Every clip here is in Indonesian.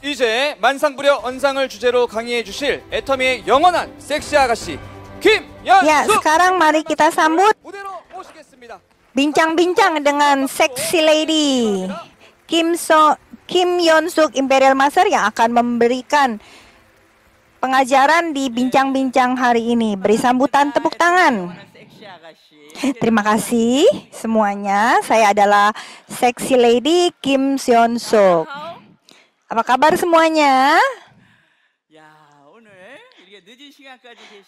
이제 만상부려 언상을 주제로 강의해 주실 애터미의 영원한 섹시 아가씨 김연숙. Ya, sekarang mari kita sambut 무대로 모시겠습니다. bincang-bincang dengan seksi lady Kim Yeonsuk Imperial Master yang akan memberikan pengajaran di bincang-bincang hari ini. Beri sambutan tepuk tangan. Terima kasih semuanya. Saya adalah seksi lady Kim Yeonsuk. Apa kabar semuanya?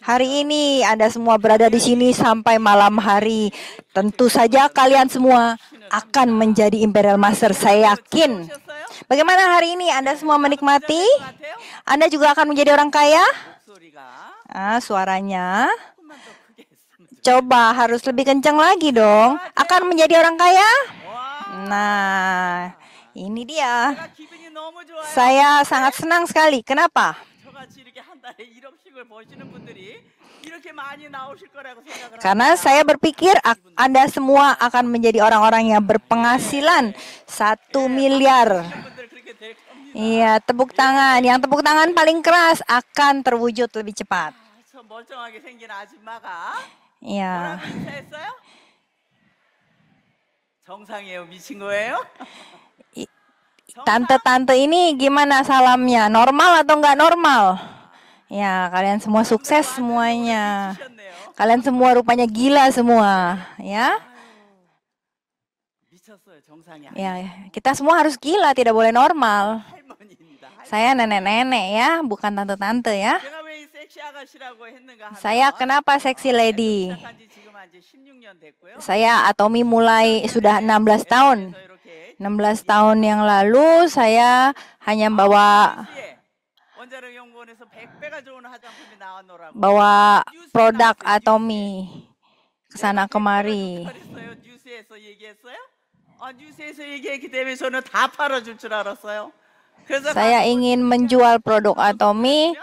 Hari ini Anda semua berada di sini sampai malam hari. Tentu saja kalian semua akan menjadi Imperial Master, saya yakin. Bagaimana hari ini Anda semua menikmati? Anda juga akan menjadi orang kaya? Suaranya. Coba harus lebih kencang lagi dong. Akan menjadi orang kaya? Nah, ini dia. Saya sangat senang sekali. Kenapa? Karena saya berpikir Anda semua akan menjadi orang-orang yang berpenghasilan 1 miliar. Iya, tepuk tangan. Yang tepuk tangan paling keras akan terwujud lebih cepat. Iya. Tante-tante ini gimana salamnya? Normal atau nggak normal? Ya, kalian semua sukses semuanya. Kalian semua rupanya gila semua, ya. Ya, kita semua harus gila, tidak boleh normal. Saya nenek-nenek ya, bukan tante-tante ya. Saya kenapa seksi lady? Saya Atomi mulai sudah 16 tahun. 16 tahun yang lalu saya hanya bawa produk Atomi ke sana kemari. Saya ingin menjual produk Atomi.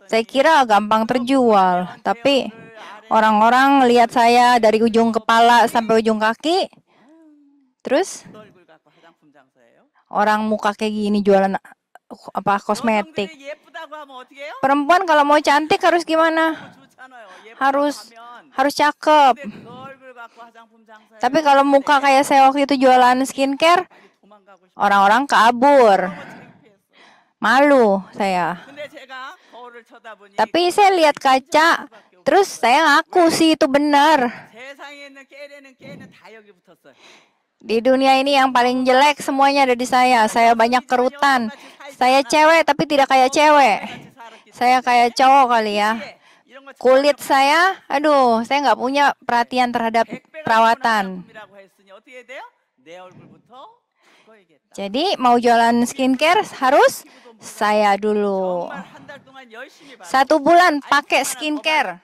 Saya kira gampang terjual, tapi orang-orang lihat saya dari ujung kepala sampai ujung kaki. Terus orang muka kayak gini jualan kosmetik. Perempuan kalau mau cantik harus gimana? Harus cakep. Tapi kalau muka kayak saya waktu itu jualan skincare, orang-orang kabur. Malu saya. Tapi saya lihat kaca, terus saya ngaku sih itu benar. Di dunia ini yang paling jelek semuanya ada di saya. Saya banyak kerutan. Saya cewek tapi tidak kayak cewek. Saya kayak cowok kali ya. Kulit saya, aduh, saya nggak punya perhatian terhadap perawatan. Jadi mau jualan skincare harus saya dulu 1 bulan pakai skincare.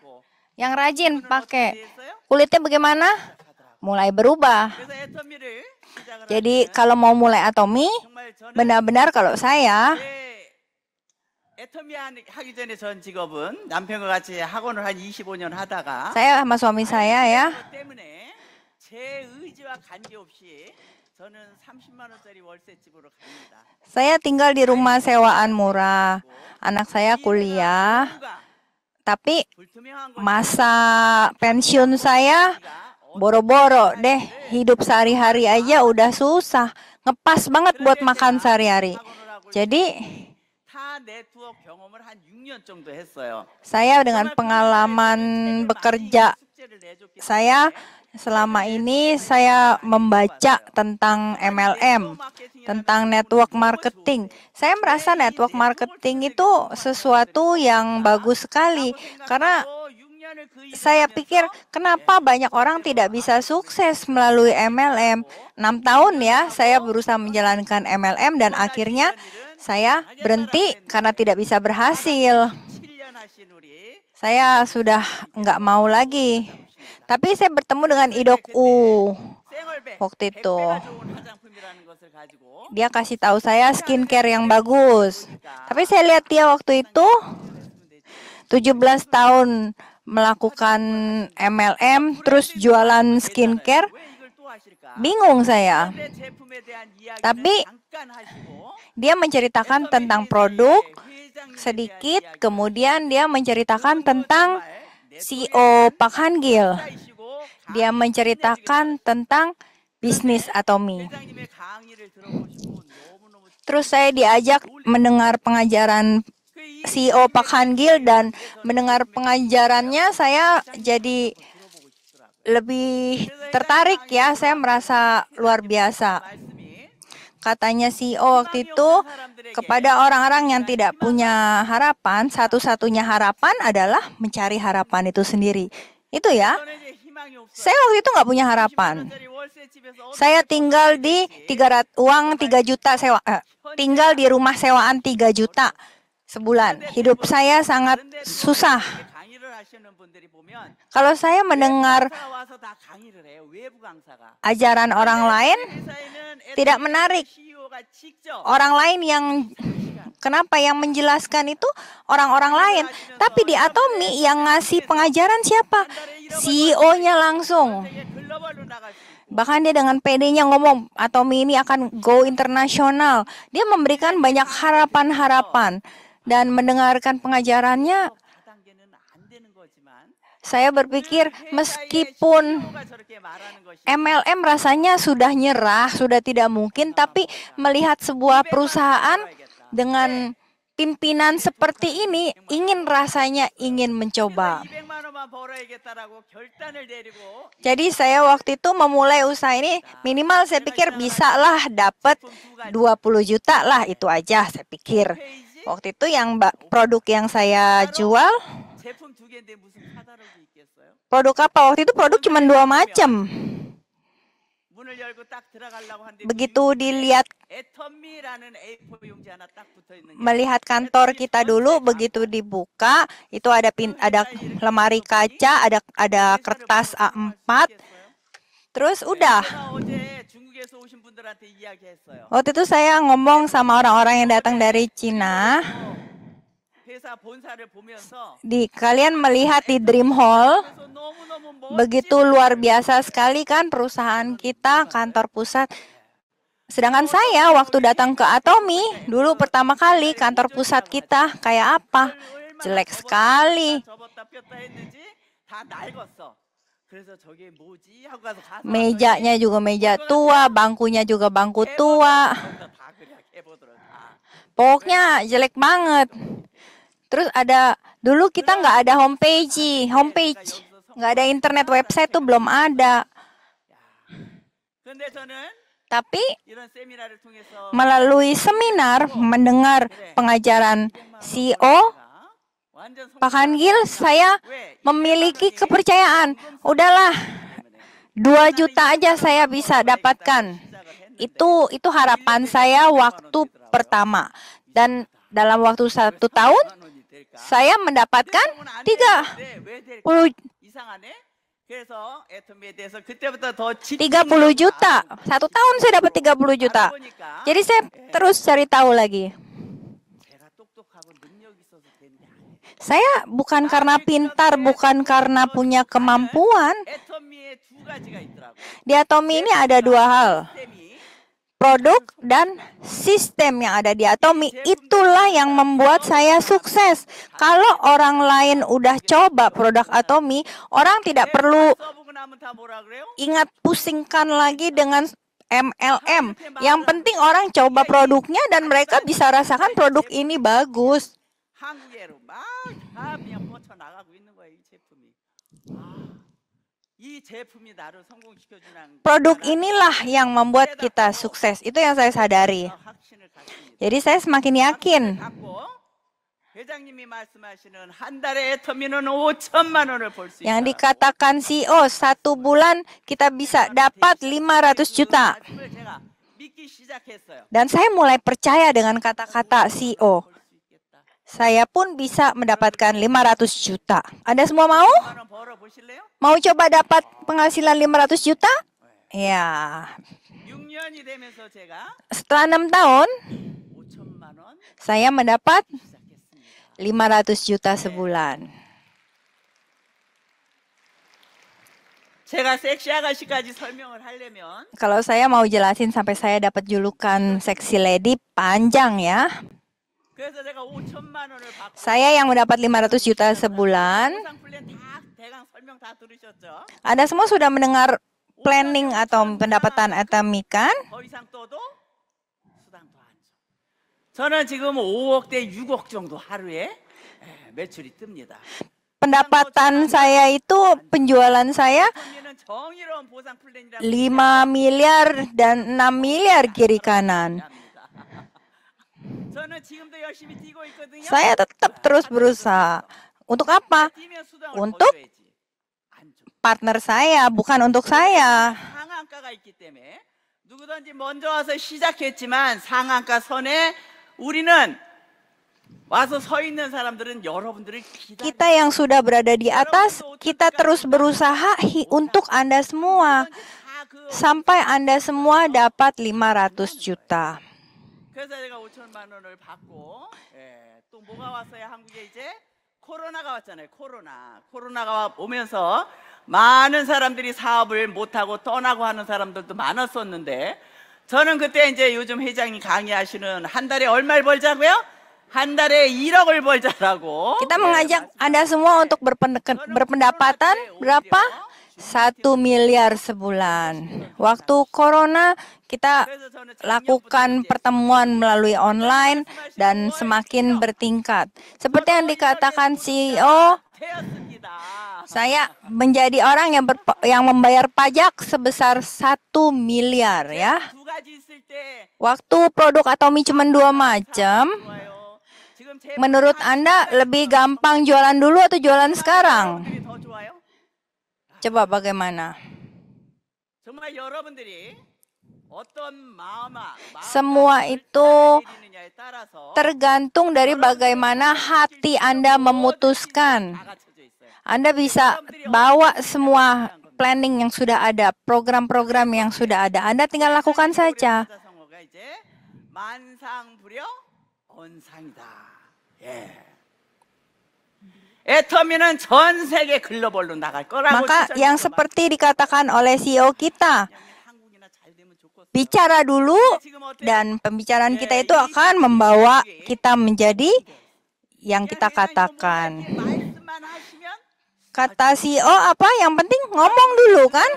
Yang rajin pakai. Kulitnya bagaimana? Mulai berubah. Jadi kalau mau mulai Atomi, benar-benar kalau saya sama suami saya ya. Saya tinggal di rumah sewaan murah. Anak saya kuliah. Tapi masa pensiun saya boro-boro deh, hidup sehari-hari aja udah susah. Ngepas banget buat makan sehari-hari. Jadi saya dengan pengalaman bekerja saya selama ini, saya membaca tentang MLM, tentang network marketing. Saya merasa network marketing itu sesuatu yang bagus sekali. Karena saya pikir kenapa banyak orang tidak bisa sukses melalui MLM. 6 tahun ya saya berusaha menjalankan MLM dan akhirnya saya berhenti karena tidak bisa berhasil. Saya sudah nggak mau lagi. Tapi saya bertemu dengan Idok-u waktu itu. Dia kasih tahu saya skincare yang bagus. Tapi saya lihat dia waktu itu 17 tahun melakukan MLM, terus jualan skincare. Bingung saya. Tapi dia menceritakan tentang produk sedikit, kemudian dia menceritakan tentang CEO Pak Han Gil. Dia menceritakan tentang bisnis Atomi. Terus saya diajak mendengar pengajaran CEO Pak Han Gil, dan mendengar pengajarannya saya jadi lebih tertarik ya, saya merasa luar biasa. Katanya CEO waktu itu, kepada orang-orang yang tidak punya harapan, satu-satunya harapan adalah mencari harapan itu sendiri. Itu ya. Saya waktu itu nggak punya harapan. Saya tinggal di uang 3 juta tinggal di rumah sewaan 3 juta sebulan. Hidup saya sangat susah. Kalau saya mendengar ajaran orang lain, tidak menarik. Orang lain yang kenapa yang menjelaskan itu orang-orang lain. Tapi di Atomi yang ngasih pengajaran siapa? CEO-nya langsung. Bahkan dia dengan PD-nya ngomong, Atomi ini akan go internasional. Dia memberikan banyak harapan-harapan. Dan mendengarkan pengajarannya, saya berpikir meskipun MLM rasanya sudah nyerah, sudah tidak mungkin, tapi melihat sebuah perusahaan dengan pimpinan seperti ini, rasanya ingin mencoba. Jadi saya waktu itu memulai usaha ini, minimal saya pikir bisa lah dapat 20 juta lah, itu aja saya pikir. Waktu itu yang produk yang saya jual, produk apa? Waktu itu produk cuma 2 macam. Begitu dilihat, melihat kantor kita dulu, begitu dibuka, itu ada lemari kaca, ada kertas A4, terus udah. Waktu itu saya ngomong sama orang-orang yang datang dari Cina. Kalian melihat di Dream Hall, begitu luar biasa sekali kan perusahaan kita, kantor pusat. Sedangkan saya waktu datang ke Atomi, dulu pertama kali kantor pusat kita kayak apa? Jelek sekali. Mejanya juga meja tua, bangkunya juga bangku tua. Pokoknya jelek banget. Terus dulu kita nggak ada homepage, nggak ada internet, website tuh belum ada. Tapi melalui seminar, mendengar pengajaran CEO Pak Han Gil, saya memiliki kepercayaan. Udahlah, 2 juta aja saya bisa dapatkan. Itu harapan saya waktu pertama. Dan dalam waktu 1 tahun, saya mendapatkan 30 juta. 1 tahun saya dapat 30 juta. Jadi saya terus cari tahu lagi. Saya bukan karena pintar, bukan karena punya kemampuan. Di Atomi ini ada 2 hal. Produk dan sistem yang ada di Atomi, itulah yang membuat saya sukses. Kalau orang lain udah coba produk Atomi, orang tidak perlu ingat pusingkan lagi dengan MLM. Yang penting orang coba produknya dan mereka bisa rasakan produk ini bagus. Produk inilah yang membuat kita sukses. Itu yang saya sadari. Jadi saya semakin yakin. Yang dikatakan CEO, 1 bulan kita bisa dapat 500 juta. Dan saya mulai percaya dengan kata-kata CEO. Saya pun bisa mendapatkan 500 juta. Anda semua mau? Mau coba dapat penghasilan 500 juta? Ya. Setelah 6 tahun, saya mendapat 500 juta sebulan. 제가 섹시 아가씨까지 설명을 하려면 Kalau saya mau jelasin sampai saya dapat julukan seksi lady panjang ya. 그래서 제가 5천만 원을 받고 Saya yang mendapat 500 juta sebulan. 보상 플랜 다 대강 설명 다 들으셨죠? Anda semua sudah mendengar planning atau pendapatan Atomy kan? 더 이상 떠도 수당도 안 줘. 저는 지금 5억 대 6억 정도 하루에 매출이 뜹니다. Pendapatan saya itu, penjualan saya 애터미는 정의로운 보상 플랜이라고 5 miliar dan 6 miliar kiri kanan. 저는 지금도 열심히 뛰고 있거든요. Saya tetap terus berusaha. Untuk apa? 뛰면 수당을 Untuk 더 줘야지. 안 줘. Partner saya, bukan untuk saya. 상한가가 있기 때문에 누구든지 먼저 와서 시작했지만 상한가 선에 우리는 와서 서 있는 사람들은 여러분들을 기다려. Kita yang sudah berada di atas, kita terus berusaha untuk Anda semua. Sampai Anda semua dapat 500 juta. 그래서 제가 5천만 원을 받고 또 뭐가 왔어요? 한국에 이제 코로나가 왔잖아요. 코로나가 오면서 많은 사람들이 사업을 못하고 떠나고 하는 사람들도 많았었는데 저는 그때 이제 요즘 회장님 강의하시는 한 달에 얼마를 벌자고요? 한 달에 1억을 벌자라고. Kita mengajak Anda semua untuk berpendapatan berapa? 1 miliar sebulan. Waktu corona kita lakukan pertemuan melalui online dan semakin bertingkat. Seperti yang dikatakan CEO, saya menjadi orang yang membayar pajak sebesar 1 miliar ya. Waktu produk Atomy cuma 2 macam. Menurut Anda lebih gampang jualan dulu atau jualan sekarang? Coba bagaimana? Semua itu tergantung dari bagaimana hati Anda memutuskan. Anda bisa bawa semua planning yang sudah ada, program-program yang sudah ada. Anda tinggal lakukan saja. 애터미는 전 세계 글로벌로 나갈 거라고. Maka yang seperti dikatakan oleh CEO kita, bicara dulu dan pembicaraan kita itu akan membawa kita menjadi yang kita katakan. Kata CEO apa? Yang penting ngomong dulu kan?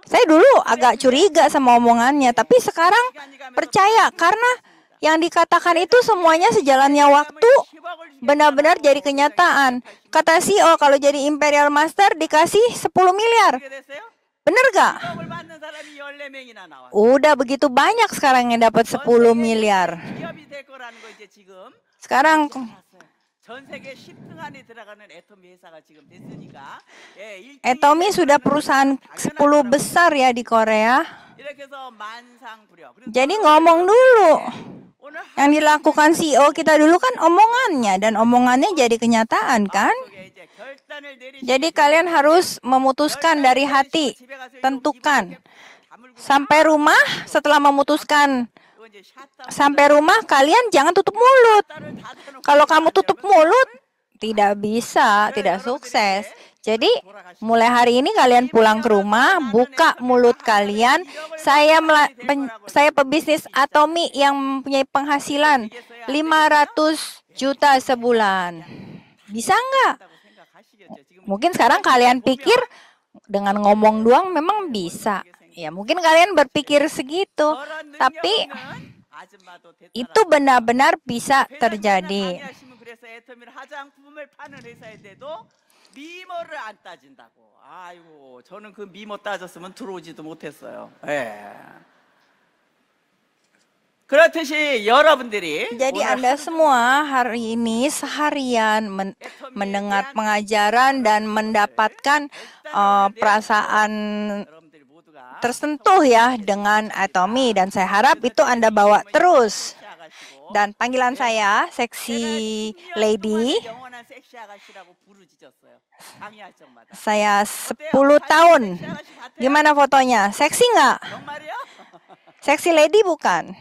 Saya dulu agak curiga sama omongannya, tapi sekarang percaya karena yang dikatakan itu semuanya sejalannya waktu benar-benar jadi kenyataan. Kata CEO kalau jadi Imperial Master dikasih 10 miliar. Bener gak? Udah begitu banyak sekarang yang dapat 10 miliar. Sekarang Atomy sudah perusahaan 10 besar ya di Korea. Jadi ngomong dulu. Yang dilakukan CEO kita dulu kan omongannya, dan omongannya jadi kenyataan kan? Jadi kalian harus memutuskan dari hati, tentukan. Sampai rumah, setelah memutuskan sampai rumah, kalian jangan tutup mulut. Kalau kamu tutup mulut, tidak bisa, tidak sukses. Jadi mulai hari ini kalian pulang ke rumah, buka mulut kalian. Saya pebisnis Atomy yang mempunyai penghasilan 500 juta sebulan. Bisa nggak? Mungkin sekarang kalian pikir dengan ngomong doang memang bisa. Ya mungkin kalian berpikir segitu, tapi itu benar-benar bisa terjadi. 미모를 안 따진다고. 아이고, 저는 그 미모 따졌으면 들어오지도 못했어요. 예. 그렇듯이 여러분들이 Jadi Anda semua hari ini seharian mendengar pengajaran dan mendapatkan perasaan tersentuh ya dengan Atomy, dan saya harap itu Anda bawa terus. Dan panggilan saya seksi lady. Saya 10 tahun. Gimana fotonya? Seksi nggak? Seksi lady bukan?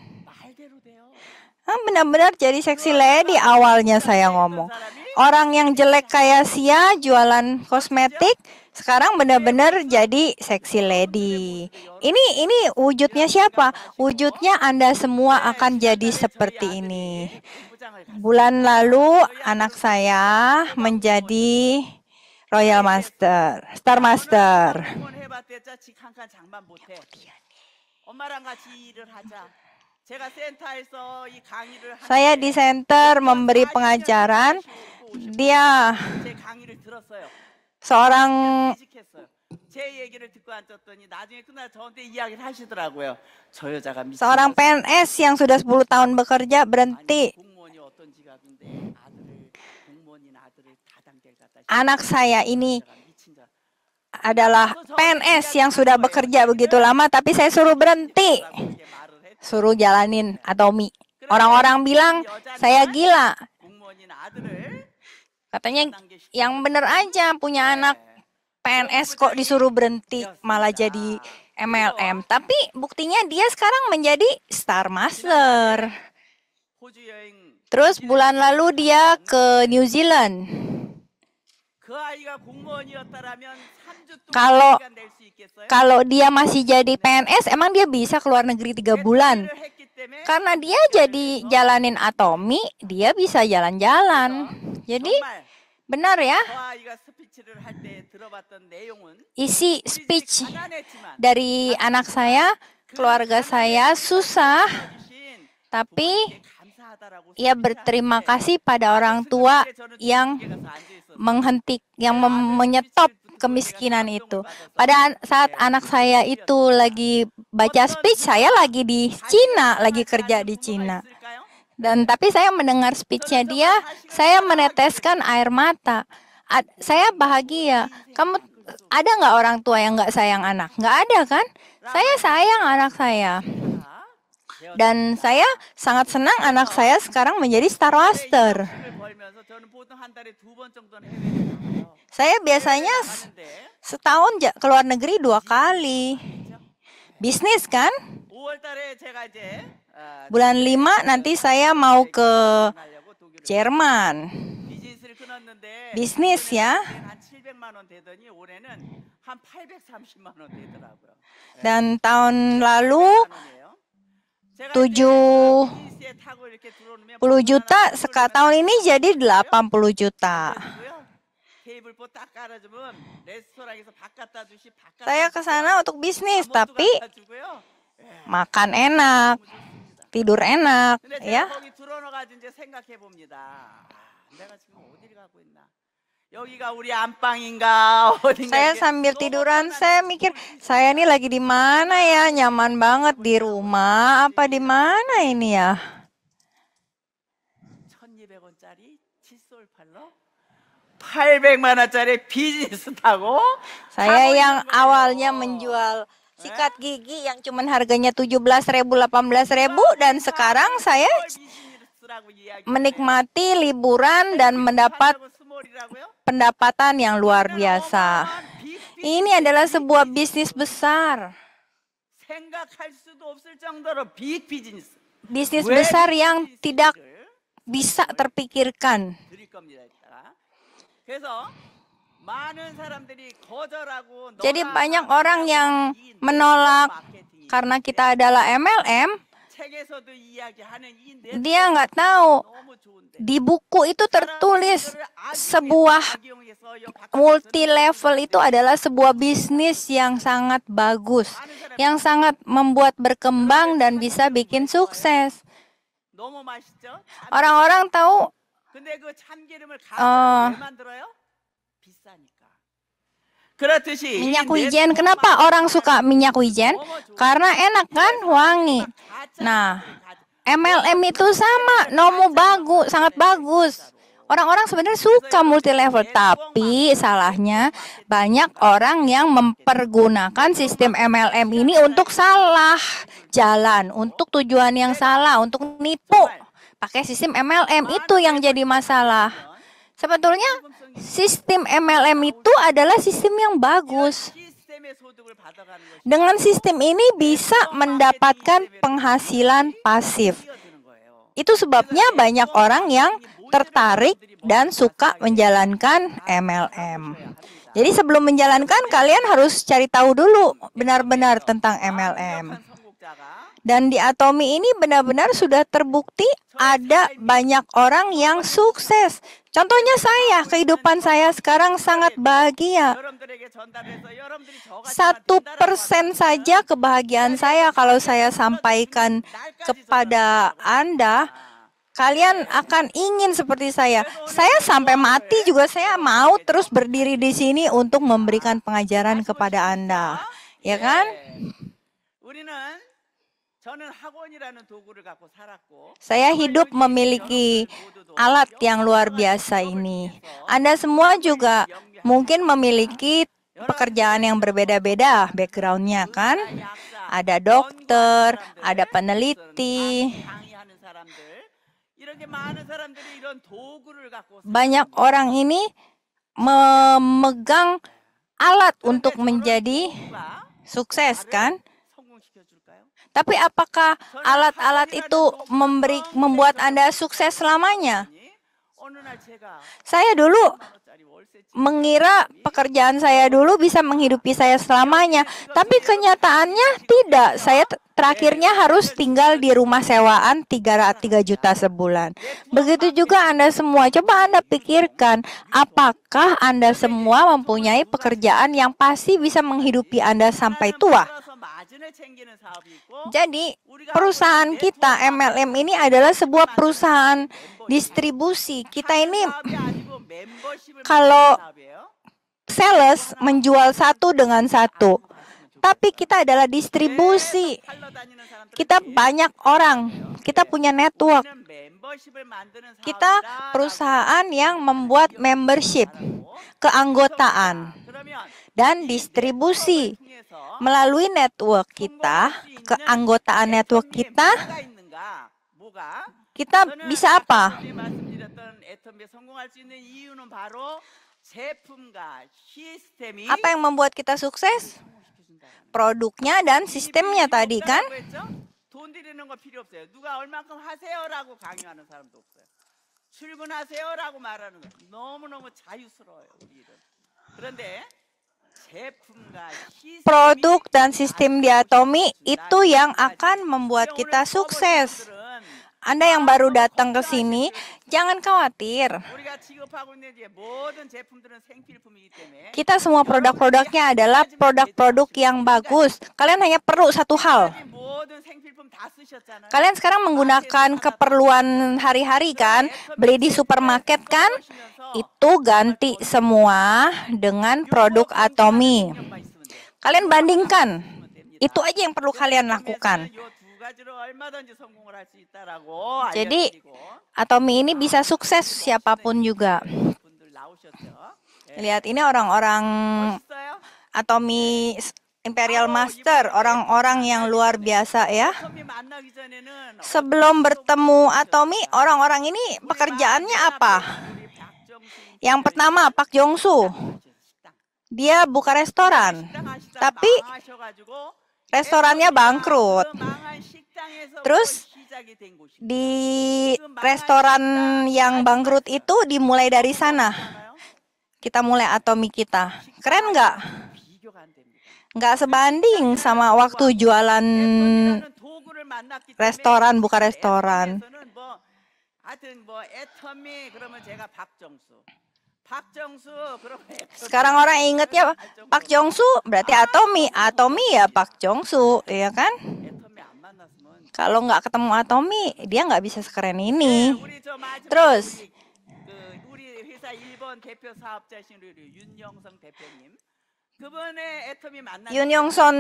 Benar-benar jadi seksi lady awalnya saya ngomong. Orang yang jelek kayak Sia jualan kosmetik, Sekarang benar-benar jadi seksi lady. Ini wujudnya siapa? Wujudnya Anda semua akan jadi seperti ini. Bulan lalu anak saya menjadi Royal Master, Star Master. Saya di center memberi pengajaran. Dia seorang PNS yang sudah 10 tahun bekerja berhenti. Anak saya ini adalah PNS yang sudah bekerja begitu lama, tapi saya suruh berhenti, suruh jalanin Atomi. Orang-orang bilang saya gila. Katanya yang bener aja punya anak PNS kok disuruh berhenti malah jadi MLM. Tapi buktinya dia sekarang menjadi Star Master. Terus bulan lalu dia ke New Zealand. Kalau dia masih jadi PNS, emang dia bisa keluar negeri 3 bulan? Karena dia jadi jalanin Atomi, dia bisa jalan-jalan. Jadi benar ya, isi speech dari anak saya, keluarga saya susah, tapi ia berterima kasih pada orang tua yang menyetop kemiskinan itu. Pada saat anak saya itu lagi baca speech, saya lagi di Cina, lagi kerja di Cina. Dan tapi saya mendengar speech-nya dia, saya meneteskan air mata. Saya bahagia. Kamu ada nggak orang tua yang nggak sayang anak? Nggak ada kan? Saya sayang anak saya. Dan saya sangat senang anak saya sekarang menjadi Star Master. Saya biasanya setahun ke luar negeri 2 kali. Bisnis kan? Bulan 5 nanti saya mau ke Jerman. Bisnis ya. Dan tahun lalu 70 juta, tahun ini jadi 80 juta. Saya ke sana untuk bisnis, tapi makan enak, tidur enak, ya. Saya sambil tiduran, saya mikir, saya ini lagi di mana ya? Nyaman banget di rumah, apa di mana ini ya? 800만 원짜리 비즈니스 타고 saya yang awalnya menjual sikat gigi yang cuman harganya 17.000, 18.000 dan sekarang saya menikmati liburan dan mendapat pendapatan yang luar biasa. Ini adalah sebuah bisnis besar. Bisnis besar yang tidak bisa terpikirkan. Jadi banyak orang yang menolak karena kita adalah MLM. Dia nggak tahu di buku itu tertulis sebuah multi level itu adalah sebuah bisnis yang sangat bagus, yang sangat membuat berkembang dan bisa bikin sukses. Orang-orang tahu minyak wijen. Kenapa orang suka minyak wijen? Karena enak kan, wangi. Nah, MLM itu sama, Nomu bagus, sangat bagus. Orang-orang sebenarnya suka multi level, tapi salahnya banyak orang yang mempergunakan sistem MLM ini untuk salah jalan, untuk tujuan yang salah, untuk nipu. Pakai sistem MLM itu yang jadi masalah. Sebetulnya sistem MLM itu adalah sistem yang bagus. Dengan sistem ini bisa mendapatkan penghasilan pasif. Itu sebabnya banyak orang yang tertarik dan suka menjalankan MLM. Jadi sebelum menjalankan, kalian harus cari tahu dulu benar-benar tentang MLM. Dan di Atomi ini benar-benar sudah terbukti ada banyak orang yang sukses. Contohnya saya, kehidupan saya sekarang sangat bahagia. 1% saja kebahagiaan saya kalau saya sampaikan kepada Anda, kalian akan ingin seperti saya. Saya sampai mati juga saya mau terus berdiri di sini untuk memberikan pengajaran kepada Anda. Ya kan? Saya hidup memiliki alat yang luar biasa ini. Anda semua juga mungkin memiliki pekerjaan yang berbeda-beda background-nya kan? Ada dokter, ada peneliti. Banyak orang ini memegang alat untuk menjadi sukses kan? Tapi apakah alat-alat itu membuat Anda sukses selamanya? Saya dulu mengira pekerjaan saya dulu bisa menghidupi saya selamanya, tapi kenyataannya tidak. Saya terakhirnya harus tinggal di rumah sewaan 3 juta sebulan. Begitu juga Anda semua. Coba Anda pikirkan, apakah Anda semua mempunyai pekerjaan yang pasti bisa menghidupi Anda sampai tua? Jadi perusahaan kita MLM ini adalah sebuah perusahaan distribusi. Kita ini kalau sales menjual satu dengan satu, tapi kita adalah distribusi. Kita banyak orang, kita punya network. Kita perusahaan yang membuat membership, keanggotaan, dan distribusi. Melalui network kita, keanggotaan network kita bisa apa? Apa yang membuat kita sukses? Produknya dan sistemnya tadi kan? Produk dan sistem di Atomi itu yang akan membuat kita sukses. Anda yang baru datang ke sini, jangan khawatir. Kita semua produk-produknya adalah produk-produk yang bagus. Kalian hanya perlu satu hal. Kalian sekarang menggunakan keperluan hari-hari kan? Beli di supermarket kan? Itu ganti semua dengan produk Atomi. Kalian bandingkan. Itu aja yang perlu kalian lakukan. Jadi Atomi ini bisa sukses siapapun juga. Lihat ini orang-orang Atomi Imperial Master, orang-orang yang luar biasa ya. Sebelum bertemu Atomi, orang-orang ini pekerjaannya apa? Yang pertama Pak Jongsu, dia buka restoran, tapi restorannya bangkrut. Terus di restoran yang bangkrut itu dimulai dari sana. Kita mulai Atomi kita. Keren nggak? Nggak sebanding sama waktu jualan restoran, buka restoran. Sekarang orang ingetnya Pak Jongsu berarti Atomi. Atomi ya Pak Jongsu, ya kan? Kalau nggak ketemu Atomi, dia nggak bisa sekeren ini. Terus, Yun Yongson,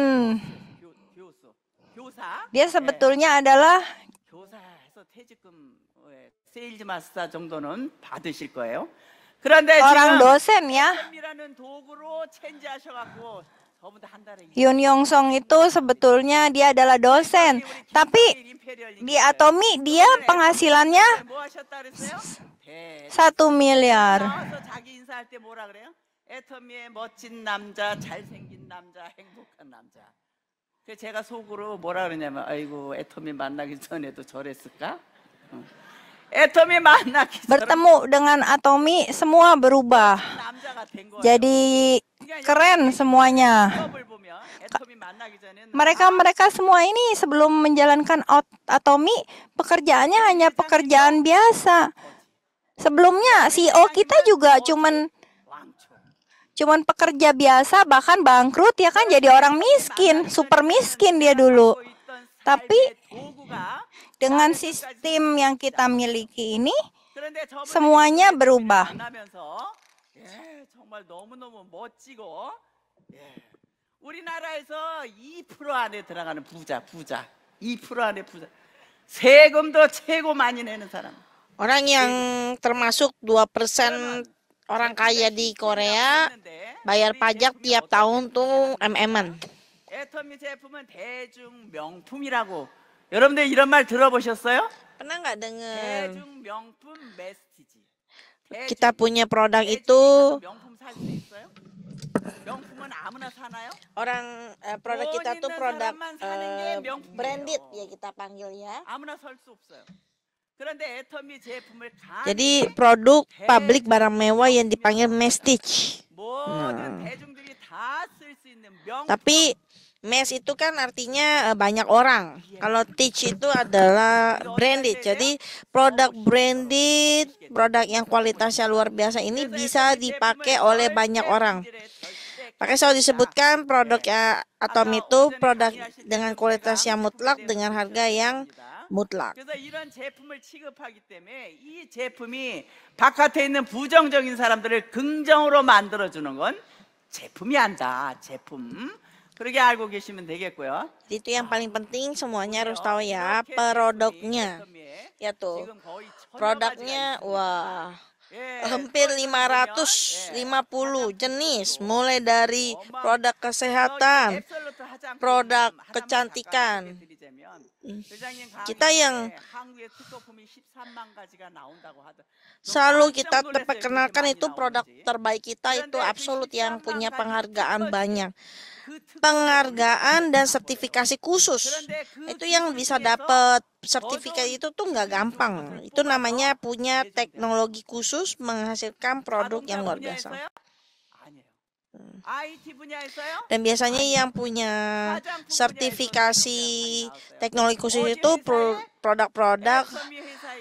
dia sebetulnya adalah orang dosen ya. Yun Yongsong itu sebetulnya dia adalah dosen, tapi di Atomi dia penghasilannya 1 miliar. 제가 속으로 뭐라 그러냐면 아이고 애터미 만나기 전에도 저랬을까? 애터미 만나기 전에 bertemu dengan Atomi semua berubah. 남자가 된 거예요. Jadi keren semuanya. 기업을 보면 애터미 만나기 전에는 Mereka semua ini sebelum menjalankan Atomi, pekerjaannya hanya pekerjaan biasa. Sebelumnya CEO kita juga cuman 왕초. pekerja biasa, bahkan bangkrut ya kan, jadi orang miskin, super miskin dia dulu. Tapi 도구가 dengan sistem yang kita miliki ini, 그런데 저분이 semuanya berubah. 만나면서 예, 정말 너무너무 멋지고 예. 우리나라에서 2% 안에 들어가는 부자 2% 안에 부자 세금도 최고 많이 내는 사람 Orang yang termasuk 2% orang kaya di Korea bayar pajak tiap tahun tuh MM-an. 애터미 제품은 대중 명품이라고 여러분들 이런 말 들어보셨어요? Pernah nggak dengar 대중 명품 메스티지 kita punya produk itu 명품 살 수 있어요? 명품은 아무나 사나요? orang produk kita tuh produk branded ya kita panggil ya. 아무나 살 수 없어요. 그런데 애터미 제품을 Jadi produk publik barang mewah yang dipanggil prestige. 모든 대중들이 다 쓸 수 있는 명품 Tapi mass itu kan artinya banyak orang. Kalau teach itu adalah branded. Jadi produk branded, produk yang kualitasnya luar biasa ini bisa dipakai oleh banyak orang. Makanya selalu disebutkan produk Atomi itu produk dengan kualitas yang mutlak dengan harga yang mutlak. 그래서 이런 제품을 취급하기 때문에 이 제품이 바깥에 있는 부정적인 사람들을 긍정으로 만들어주는 건 제품이 한다. 제품. 그렇게 알고 계시면 되겠고요. Jadi itu yang paling penting semuanya harus tahu ya produknya. Ya tuh 지금 거의 produknya wah hampir 550 jenis mulai dari produk kesehatan, produk kecantikan. Kita yang selalu kita terperkenalkan itu produk terbaik kita itu absolut yang punya penghargaan banyak. Penghargaan dan sertifikasi khusus. Itu yang bisa dapat sertifikat itu tuh nggak gampang. Itu namanya punya teknologi khusus menghasilkan produk yang luar biasa. Dan biasanya yang punya sertifikasi teknologi khusus itu produk-produk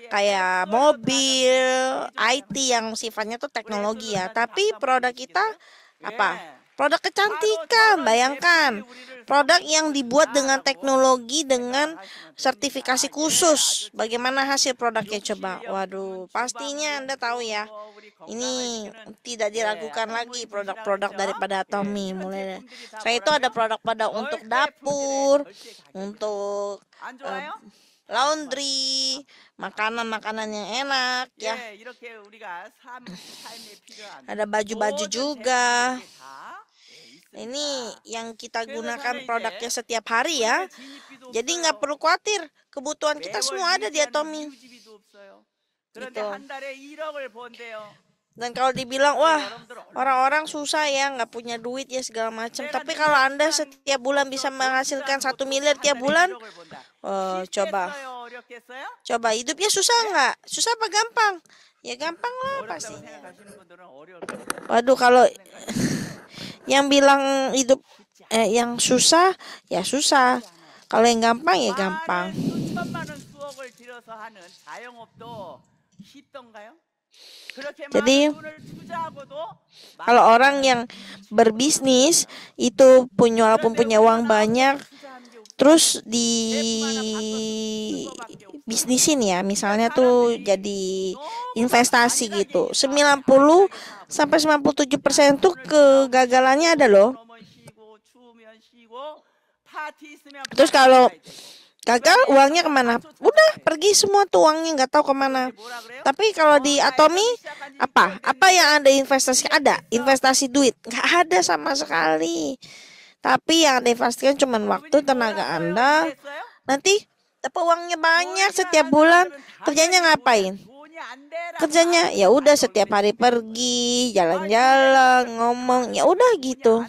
kayak mobil, IT yang sifatnya tuh teknologi ya. Tapi produk kita apa? Produk kecantikan, bayangkan. Produk yang dibuat dengan teknologi dengan sertifikasi khusus. Bagaimana hasil produknya coba? Waduh, pastinya Anda tahu ya. Ini tidak diragukan lagi produk-produk daripada Atomi. Mulai saya itu ada produk-produk untuk dapur, untuk laundry, makanan-makanan yang enak ya. Ada baju-baju juga. Ini yang kita gunakan produknya setiap hari ya. Jadi nggak perlu khawatir, kebutuhan kita semua ada di Atomi. Gitu. Dan kalau dibilang wah orang-orang susah ya nggak punya duit ya segala macam. Tapi kalau Anda setiap bulan bisa menghasilkan 1 miliar tiap bulan, coba hidupnya susah nggak? Susah apa gampang? Ya gampang lah pastinya. Waduh kalau yang bilang hidup yang susah ya susah. Kalau yang gampang ya gampang. Jadi kalau orang yang berbisnis itu walaupun punya uang banyak terus di bisnisin ya, misalnya tuh jadi investasi gitu. 90 sampai 97% tuh kegagalannya ada loh. Terus kalau gagal uangnya kemana? Udah pergi semua tuh uangnya nggak tahu kemana. Tapi kalau di Atomi apa yang Anda investasi? Ada investasi duit? Nggak ada sama sekali. Tapi yang Anda investasikan cuma waktu, tenaga Anda. Nanti dapat uangnya banyak setiap bulan. Kerjanya ngapain? Kerjanya ya udah setiap hari pergi, jalan-jalan, ngomong, ya udah gitu.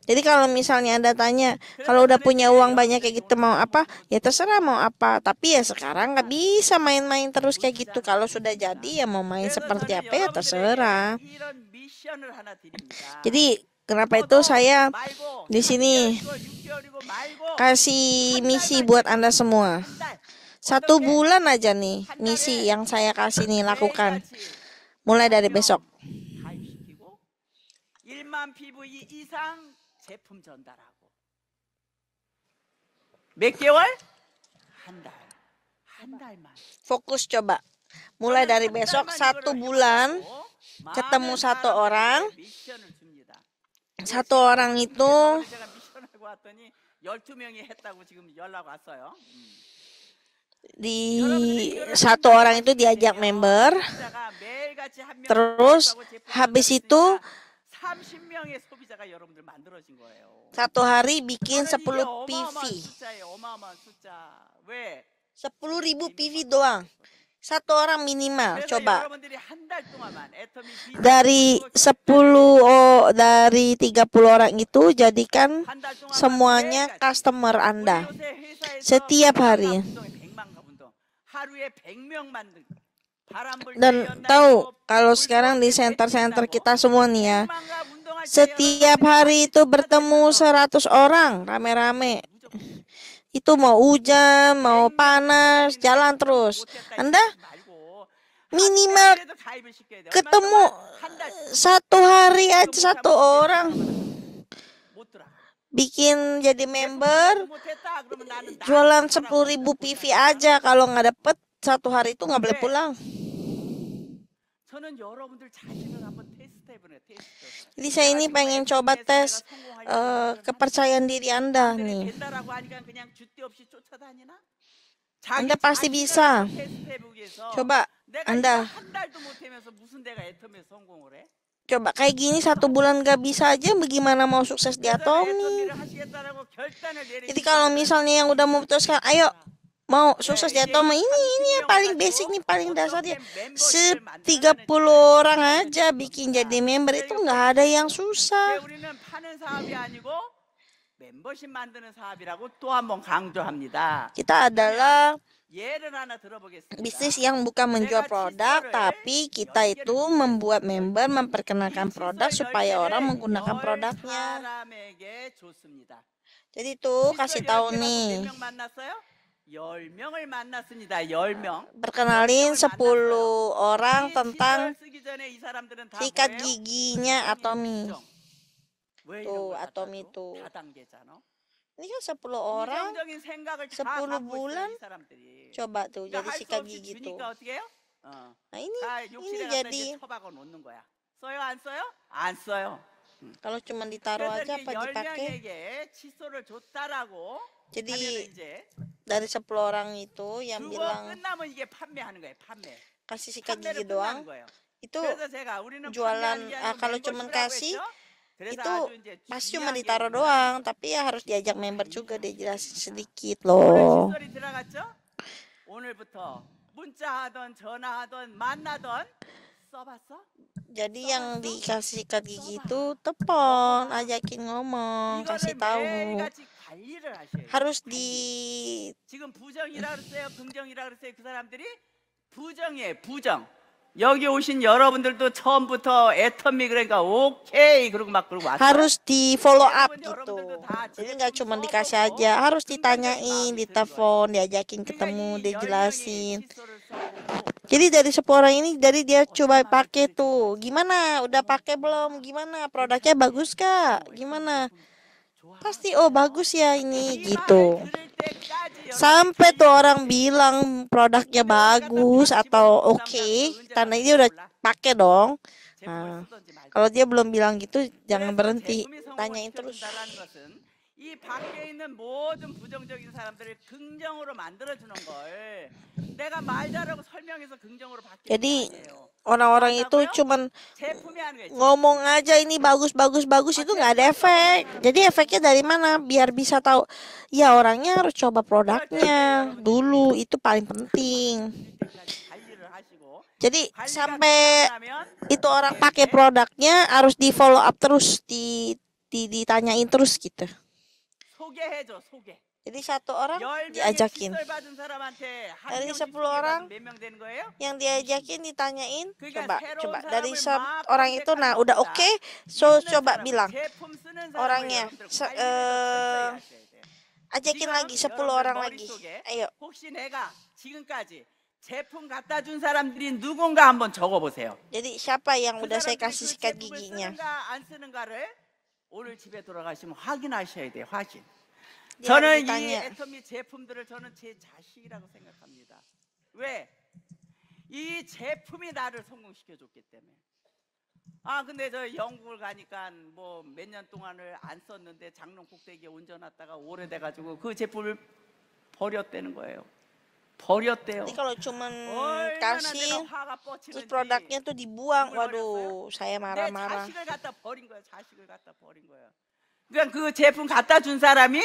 Jadi kalau misalnya Anda tanya, kalau udah punya uang banyak kayak gitu mau apa? Ya terserah mau apa. Tapi ya sekarang nggak bisa main-main terus kayak gitu. Kalau sudah jadi ya mau main seperti apa ya terserah. 이런 미션을 하나 드립니다. Jadi kenapa itu saya 말고 di sini 6개월이고 말고 kasih misi buat Anda semua. 한 달. 1 bulan aja nih misi yang saya kasih nih lakukan. Mulai dari besok. 가입시키고 1만 PV 이상 제품 전달하고 몇 개월? 한 달. 한 달만. Fokus coba. Mulai dari besok 1 bulan ketemu 1 orang. 미션을 줍니다. 1 orang itu 제가 미션하고 왔더니 12명이 했다고 지금 연락 왔어요. di 1 orang itu diajak member. 소비자가 매일같이 한 명 Terus habis itu 30명의 소비자가 여러분들 만들어진 거예요. 1 hari bikin 10 어마어마한 PV. 숫자예요. 어마어마한 숫자. 왜? 10.000 PV doang. 1 orang minimal. 그래서 Coba. 여러분들이 한 달 동안만 애터미 비즈니스 Dari 10 dari 30 orang itu jadikan 한달 동안 semuanya customer Anda. 요새 회사에서 setiap hari. 운동에 100만 운동. 하루에 100명 만든 바람불 Dan tahu kalau sekarang di center-center kita semua nih ya, setiap hari itu bertemu 100 orang rame-rame. Itu mau hujan, mau panas, jalan terus. Anda minimal ketemu 1 hari aja 1 orang. Bikin jadi member, jualan 10.000 PV aja. Kalau nggak dapet 1 hari itu nggak boleh pulang. Jadi saya ini pengen coba tes kepercayaan diri Anda nih. Anda pasti bisa. Coba Anda. Coba kayak gini 1 bulan gak bisa aja, bagaimana mau sukses di Atomy? Jadi kalau misalnya yang udah memutuskan, ayo mau sukses di Atomy, ini yang paling basic nih, paling dasar ya. 30 orang aja bikin jadi member itu nggak ada yang susah. 멤버십 만드는 사업이라고 또 한번 강조합니다. Kita adalah 예를 하나 들어보겠습니다. bisnis yang bukan menjual produk, tapi kita itu membuat member, memperkenalkan produk supaya orang menggunakan produknya. 사람에게 좋습니다. Jadi tuh kasih tahu nih, 10명 만났어요? 10명을 만났습니다. 10명. perkenalin 10 orang tentang 쓰기 전에 이 사람들은 다 sikat 뭐예요? giginya Atomy. 왜 Tuh, 이런 걸 Atomy 갖다 줘? tuh. 다단계잖아. Ini kan 10 orang, 긍정적인 생각을 다 10 갖고 있어요, bulan. 이 사람들이. Coba tuh jadi 그러니까 할수 sikat 없이 gigi tuh. 주니까 어떻게 해요? Nah ini 다 욕실에 갖다 jadi 이제 처박아 놓는 거야. 써요 안 써요? 안 써요. kalau cuma ditaruh 그래서 aja 이렇게 apa dipakai. 10명에게 칫솔을 줬다라고 Jadi 하면 이제 dari 10 orang itu yang 그거 bilang 끝나면 이게 판매하는 거예요. 판매. kasih sikat 판매를 gigi 끝나는 doang, 거예요. itu 그래서 제가 우리는 jualan, 판매하는 게 아니고 kalau cuman 멤버십이라고 kasih, 했죠? 그래서 itu 아주 이제 pasti 중요한 cuma 게 ditaruh 있습니다. doang, tapi ya harus diajak member juga, dia jelasin sedikit 오늘 loh. 칫솔이 들어갔죠? 오늘부터 문자하던 전화하던 만나던 써봤어? Jadi yang dikasih sikat gigi itu telepon, ajakin ngomong, kasih 이거를 tahu. 매일같이 관리를 하셔야 돼요. Harus 관리. di 지금 부정이라 그랬어요? 긍정이라 그랬어요? 그 사람들이 부정이에요. 부정. 여기 오신 여러분들도 처음부터 애터미 그러니까 오케이 그러고 막 그러고 왔어요. harus di follow up gitu. 여러분들도 다 Jadi nggak 제품 cuma dikasih 써보고 aja, harus 긍정적인 ditanyain, 마음이 든 ditelepon, diajakin 그러니까 ketemu, 이 dia 10명이 jelasin. 칫솔을 써보고 Jadi dari 10 orang ini, dari dia coba pakai tuh, gimana? Udah pakai belum? Gimana? Produknya bagus gak? Gimana? Pasti oh bagus ya ini gitu. Sampai tuh orang bilang produknya bagus atau oke, tanda dia udah pakai dong. Nah, kalau dia belum bilang gitu, jangan berhenti, tanyain terus. 이 밖에 있는 모든 부정적인 사람들을 긍정으로 만들어주는 걸 내가 말 잘하고 설명해서 긍정으로 바뀌는 Jadi 게 아니에요. orang-orang itu cuman 제품이 하는 거예요. ngomong aja ini bagus bagus bagus, itu nggak ada efek. Jadi efeknya dari mana? Biar bisa tahu, ya orangnya harus coba produknya dulu, itu paling penting. 관리를 하시고 Jadi 관리가 sampai 끝나면 itu orang pakai produknya harus di follow up terus, di ditanyain terus gitu. 소개해줘, 소개. Jadi satu orang 10명의 diajakin. 칫솔 받은 사람한테 한 Dari 명씩 10 orang 소개받으면 몇 명 되는 거예요? yang diajakin ditanyain, 그러니까 coba 새로운 dari 사람을 막 orang itu, nah 컨택하는 udah 것보다 oke, so 있는 coba 사람을, bilang 제품 쓰는 사람을 orangnya, 여러분들 관리를 더 철저히 하셔야 돼요. ajakin 지금 lagi 10 여러분들 orang lagi. 머릿속에 Ayo, 혹시 내가 지금까지 제품 갖다 준 사람들이 누군가 한번 적어보세요. jadi siapa yang 그 udah saya 사람들이 kasih 그 sikat 제품을 giginya? 쓰는가 안 쓰는가를 오늘 집에 돌아가시면 확인하셔야 돼요. 확인. Dia harus 저는 이 ditanya. 애터미 제품들을 저는 제 자식이라고 생각합니다. 왜? 이 제품이 나를 성공시켜 줬기 때문에. 아 근데 저 영국을 가니까 뭐 몇 년 동안을 안 썼는데 장롱 꼭대기에 얹어놨다가 오래돼 가지고 그 제품을 버렸다는 거예요. 버렸대요. Jadi kalau cuman 얼마나 kasih 내가 화가 terus 뻗치는지. produknya tuh dibuang, 누굴 waduh, saya 내 marah-marah. 자식을 갖다 버린 거예요. 자식을 갖다 버린 거예요. 그러니까 그 제품 갖다 준 사람이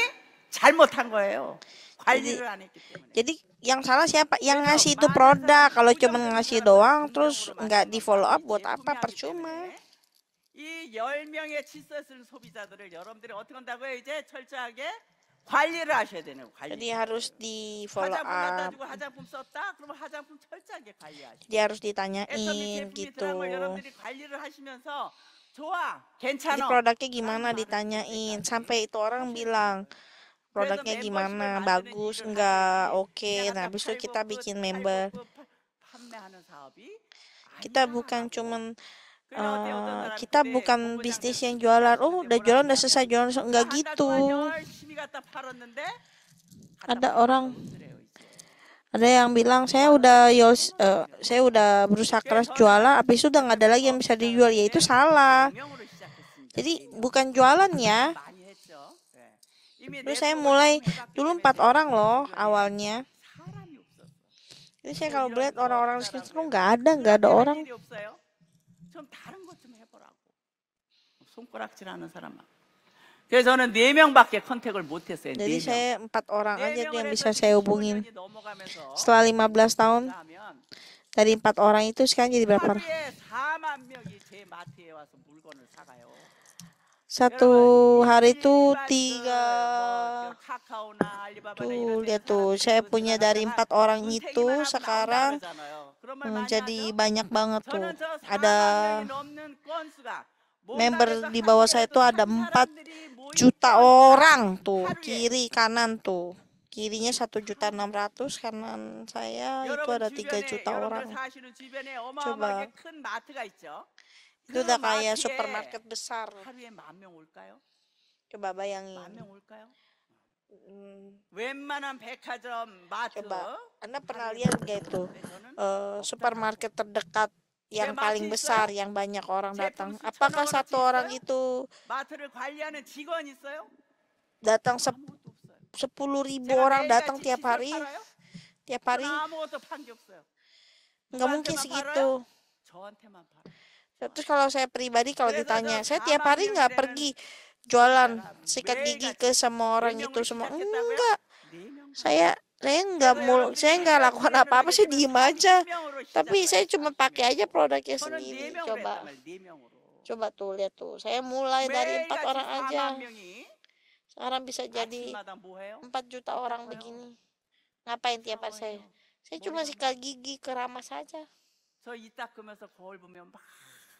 잘못한 거예요. 관리를 안 했기 때문에. Jadi yang salah siapa? Yang ngasih itu produk. Kalau cuma ngasih doang terus nggak di follow up, buat apa? Percuma. 이 10명의 칫솔 쓰는 소비자들을 여러분들이 어떻게 한다고요? 이제 철저하게 관리를 하셔야 되는 거예요. Jadi 관리. harus di follow 화장품 갖다 up. 주고 화장품 썼다? 그러면 화장품 철저하게 관리하시고. Jadi harus 애터미 ditanyain 제품이 gitu. 들어간 걸 여러분들이 관리를 하시면서 좋아, Jadi 괜찮아. produknya gimana ditanyain sampai itu orang bilang produknya gimana, bagus, enggak, oke. Nah, habis itu kita bikin member. Kita bukan cuman kita bukan bisnis yang jualan. Oh, udah jualan, udah selesai jualan, enggak gitu. Ada yang bilang saya udah berusaha keras jualan, habis itu udah nggak ada lagi yang bisa dijual, ya itu salah. Jadi bukan jualannya. Terus saya mulai dulu 4 orang loh awalnya. Jadi saya kalau melihat orang-orang di sekitar nggak ada orang. 좀 다른 것 좀 해보라고. 손가락질하는 사람아. 그래서 저는 4명밖에 컨택을 못했어요. Jadi 4명. saya 4 orang aja tuh yang 4명을 bisa 해서 saya hubungin. 15년이 넘어가면서 Setelah 15 tahun 하면 dari 4 orang itu sekarang jadi berapa? 하루에 4만 명이 제 마트에 와서 물건을 사가요. Satu hari itu tuh lihat tuh, saya punya dari 4 orang itu sekarang jadi banyak banget tuh. Ada member di bawah saya itu ada 4 juta orang tuh, kiri kanan tuh. Kirinya 1.600.000, kanan saya itu ada 3 juta orang. Coba. Itu udah kayak supermarket besar. Coba bayangin. Coba, Anda pernah lihat gak itu supermarket terdekat yang paling besar, yang banyak orang datang? Apakah satu orang itu datang 10.000 orang datang tiap hari? Tiap hari? Nggak mungkin segitu. Terus kalau saya pribadi, kalau ditanya, saya tiap hari nggak pergi jualan sikat gigi ke semua orang itu semua. Enggak. Saya nggak lakukan apa-apa sih, diem aja. Tapi saya cuma pakai aja produknya sendiri. Coba tuh lihat tuh. Saya mulai dari 4 orang aja. Sekarang bisa jadi 4 juta orang begini. Ngapain tiap hari saya? Saya cuma sikat gigi, keramas saja.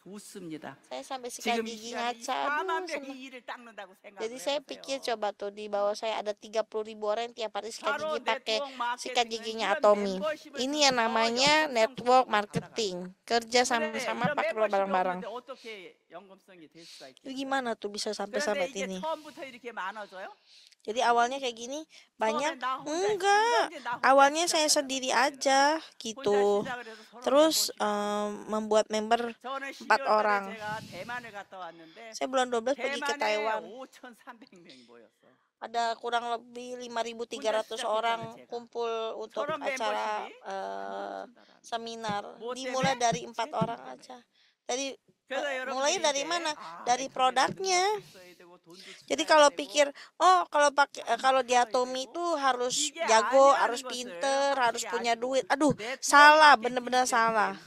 웃습니다. Saya sampai sikat gigi ngaca. Jadi saya pikir coba tuh di bawah saya ada 30.000 orang yang tiap hari sikat gigi pakai sikat giginya Atomy. Ini yang namanya network marketing. Kerja sama-sama pakai barang-barang. Itu gimana tuh bisa sampai ini? Jadi awalnya kayak gini banyak? Enggak. Awalnya saya sendiri aja gitu. Terus membuat member 4 orang. Saya bulan 12 pergi ke Taiwan. Ada kurang lebih 5.300 orang kumpul untuk acara seminar. Dimulai dari 4 orang aja. Jadi Mulai dari mana? Dari produknya. Jadi kalau pikir, oh kalau di Atomi itu harus jago, harus pinter, harus punya duit. Aduh, salah, bener-bener salah.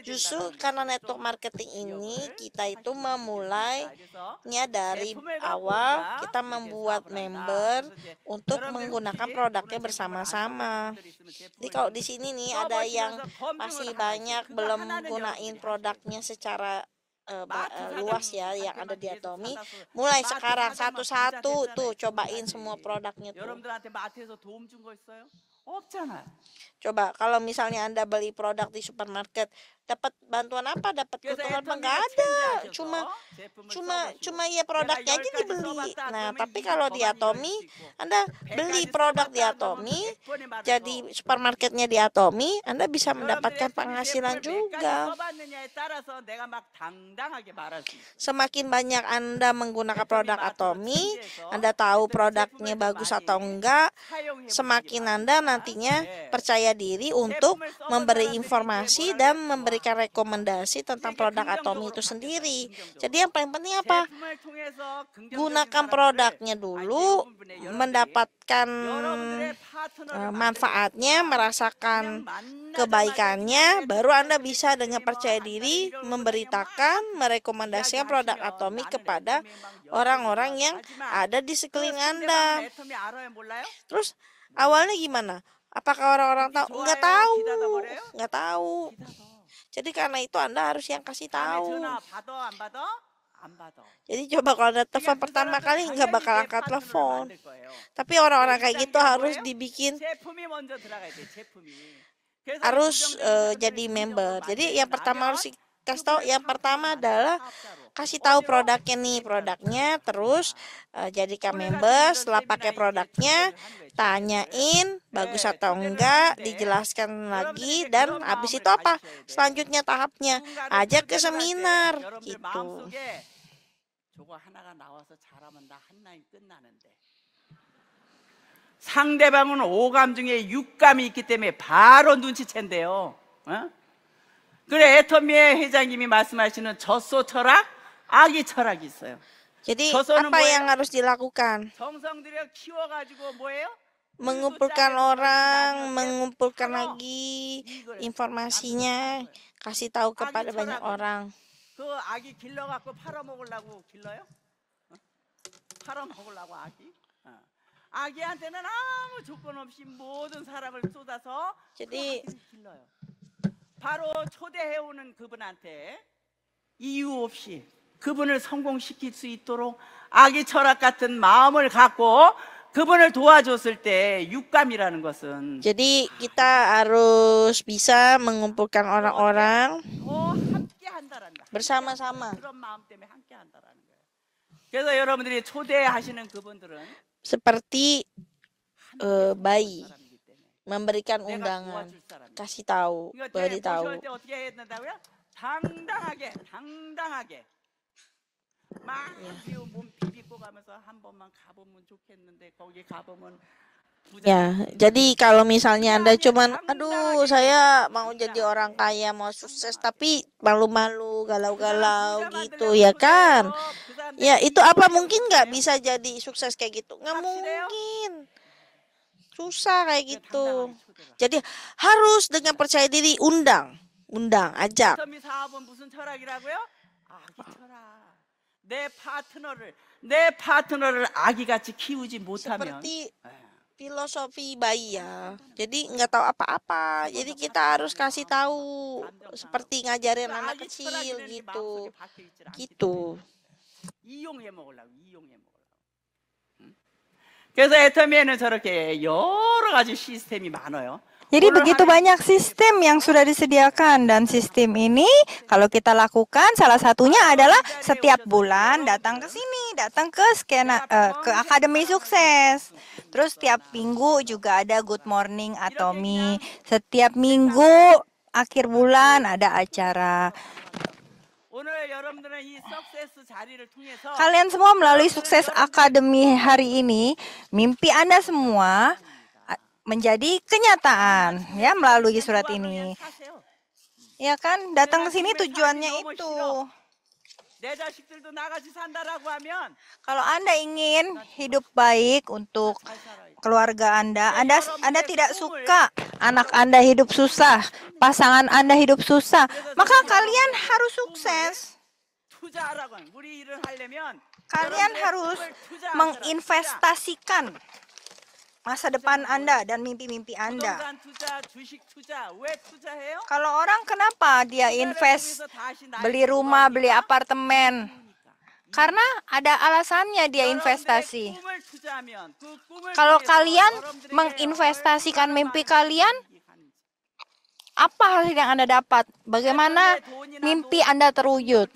Justru karena network marketing ini kita itu memulainya dari awal, kita membuat member untuk menggunakan produknya bersama-sama. Jadi kalau di sini nih ada yang masih banyak belum gunain produknya secara luas ya yang ada di Atomi, mulai sekarang satu-satu tuh cobain semua produknya tuh. Coba kalau misalnya Anda beli produk di supermarket, dapat bantuan apa? Dapat keuntungan apa? Nggak ada. Cuma ya produknya aja dibeli. Nah, tapi kalau di Atomi, Anda beli produk di Atomi, jadi supermarketnya di Atomi, Anda bisa mendapatkan penghasilan juga. Semakin banyak Anda menggunakan produk Atomi, Anda tahu produknya bagus atau enggak, semakin Anda nantinya percaya diri untuk memberi informasi dan memberikan rekomendasi tentang produk Atomi itu sendiri. Jadi yang paling penting apa? Gunakan produknya dulu, mendapatkan manfaatnya, merasakan kebaikannya, baru Anda bisa dengan percaya diri memberitakan, merekomendasikan produk Atomi kepada orang-orang yang ada di sekeliling Anda. Terus awalnya gimana? Apakah orang-orang tahu? Nggak tahu. Jadi karena itu Anda harus yang kasih tahu. Jadi coba kalau Anda telepon pertama kali nggak bakal angkat telepon. Tapi orang-orang kayak gitu harus dibikin, harus jadi member. Jadi yang pertama harus kasih tahu, yang pertama adalah kasih tahu produknya, terus jadikan member. Setelah pakai produknya, tanyain bagus atau enggak, dijelaskan lagi, dan habis itu apa? Selanjutnya tahapnya ajak ke seminar gitu. 상대방은 5감 중에 6감이 있기 때문에 바로 눈치챈대요. 그래, 애터미의 회장님이 말씀하시는 젖소 철학, 아기 철학이 있어요. Jadi apa yang harus dilakukan? 정성 들여 키워가지고 뭐예요? Mengumpulkan orang, mengumpulkan lagi informasinya, kasih tahu kepada banyak orang. 그 아기 길러갖고 팔아먹으려고 길러요? 팔아먹으려고 아기? 아기한테는 아무 조건 없이 모든 사랑을 쏟아서 Jadi 길러요. 바로 초대해오는 그분한테 이유 없이 그분을 성공시킬 수 있도록 아기 철학 같은 마음을 갖고 그분을 도와줬을 때 육감이라는 것은 Jadi kita harus bisa mengumpulkan orang-orang bersama-sama. 그런 마음 때문에 함께 한다라는 거예요. 그래서 여러분들이 초대하시는 그분들은 Seperti bayi memberikan undangan, kasih tahu, beritahu. 어떻게 해야 된다고요? 당당하게 막 몸 비비고 가면서 한 번만 가보면 좋겠는데 거기 가보면 Ya, jadi kalau misalnya Anda cuman, aduh saya mau jadi orang kaya, mau sukses, tapi malu-malu, galau-galau gitu ya kan? Ya itu apa mungkin nggak bisa jadi sukses kayak gitu? Nggak mungkin. Susah kayak gitu. Jadi harus dengan percaya diri undang, ajak. 내 파트너를 아기같이 키우지 못하면 Seperti filosofi bayi ya. Jadi nggak tahu apa-apa. Jadi kita harus kasih tahu, seperti ngajarin anak kecil gitu. Gitu. 이용해 먹으려고. 그래서 애터미에는 저렇게 여러 가지 시스템이 많아요. Jadi begitu banyak sistem yang sudah disediakan, dan sistem ini kalau kita lakukan salah satunya adalah setiap bulan datang ke sini, datang ke ke Akademi Sukses. Terus setiap minggu juga ada Good Morning Atomi. Setiap minggu akhir bulan ada acara. Kalian semua melalui Sukses Akademi hari ini, mimpi Anda semua menjadi kenyataan ya melalui surat ini. Ya kan, datang ke sini tujuannya itu. 내 자식들도 나같이 산다라고 하면 Kalau Anda ingin hidup baik untuk 잘 살아요. keluarga Anda tidak suka anak Anda hidup susah, pasangan Anda hidup susah, maka kalian harus sukses. 투자하라고 하는 우리 일을 하려면 Kalian harus menginvestasikan masa depan Anda dan mimpi-mimpi Anda. 부동산 투자, 주식 투자 왜 투자해요? Kalau orang kenapa dia invest, beli rumah, beli apartemen? Karena ada alasannya dia investasi. Kalau kalian menginvestasikan mimpi kalian, apa hasil yang Anda dapat? Bagaimana mimpi Anda terwujud?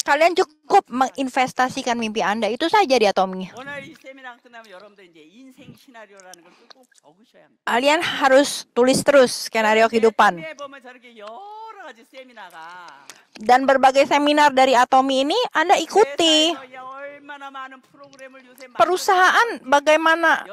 Kalian cukup menginvestasikan mimpi Anda. Itu saja di Atomi. 오늘 이 세미나 끝나면 여러분들 이제 인생 시나리오라는 걸 꼭 적으셔야 합니다. Kalian harus tulis terus skenario kehidupan. 세미나에 보면 저렇게 여러 가지 세미나가 Dan berbagai seminar dari Atomi ini Anda ikuti. 세상에서 얼마나 많은 프로그램을 요새 Perusahaan bagaimana?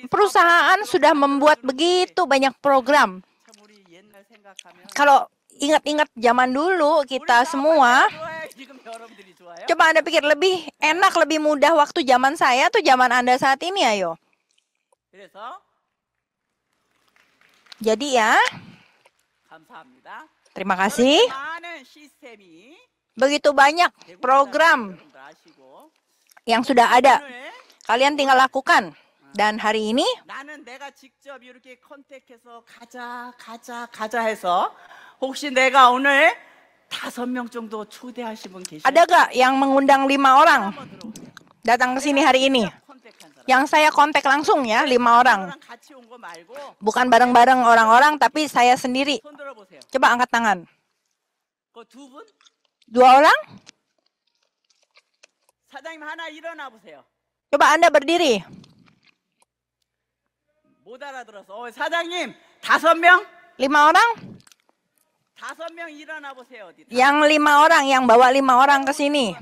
Perusahaan sudah membuat begitu banyak program. 참 우리 옛날 생각하면 Kalau ingat-ingat zaman dulu kita semua, 좋아요. 지금 여러분들이 좋아요. coba Anda pikir lebih enak, lebih mudah waktu zaman saya atau zaman Anda saat ini, ayo. 그래서 Jadi ya, 감사합니다. terima kasih. 많은 시스템이 Begitu banyak program 여러분들 아시고 yang sudah ada. 오늘 Kalian tinggal lakukan. Dan hari ini, 나는 내가 직접 이렇게 컨택해서 가자 해서 혹시 내가 오늘 5명 정도 초대하신 분 계시나요? ada gak yang mengundang 5 orang datang ke sini hari ini? 컨택한 사람. Yang saya kontak langsung ya, 5 orang. 저랑 같이 온 거 말고 Bukan bareng-bareng orang-orang, tapi saya sendiri. 손 들어보세요. Coba angkat tangan. 그 두 분? 2 orang? 사장님 하나 일어나 보세요. Coba Anda berdiri. 못 알아들어서. 사장님 5명? 5 orang? 5명 일어나 보세요. 어디? Yang 5 orang, yang bawa 5 orang ke sini.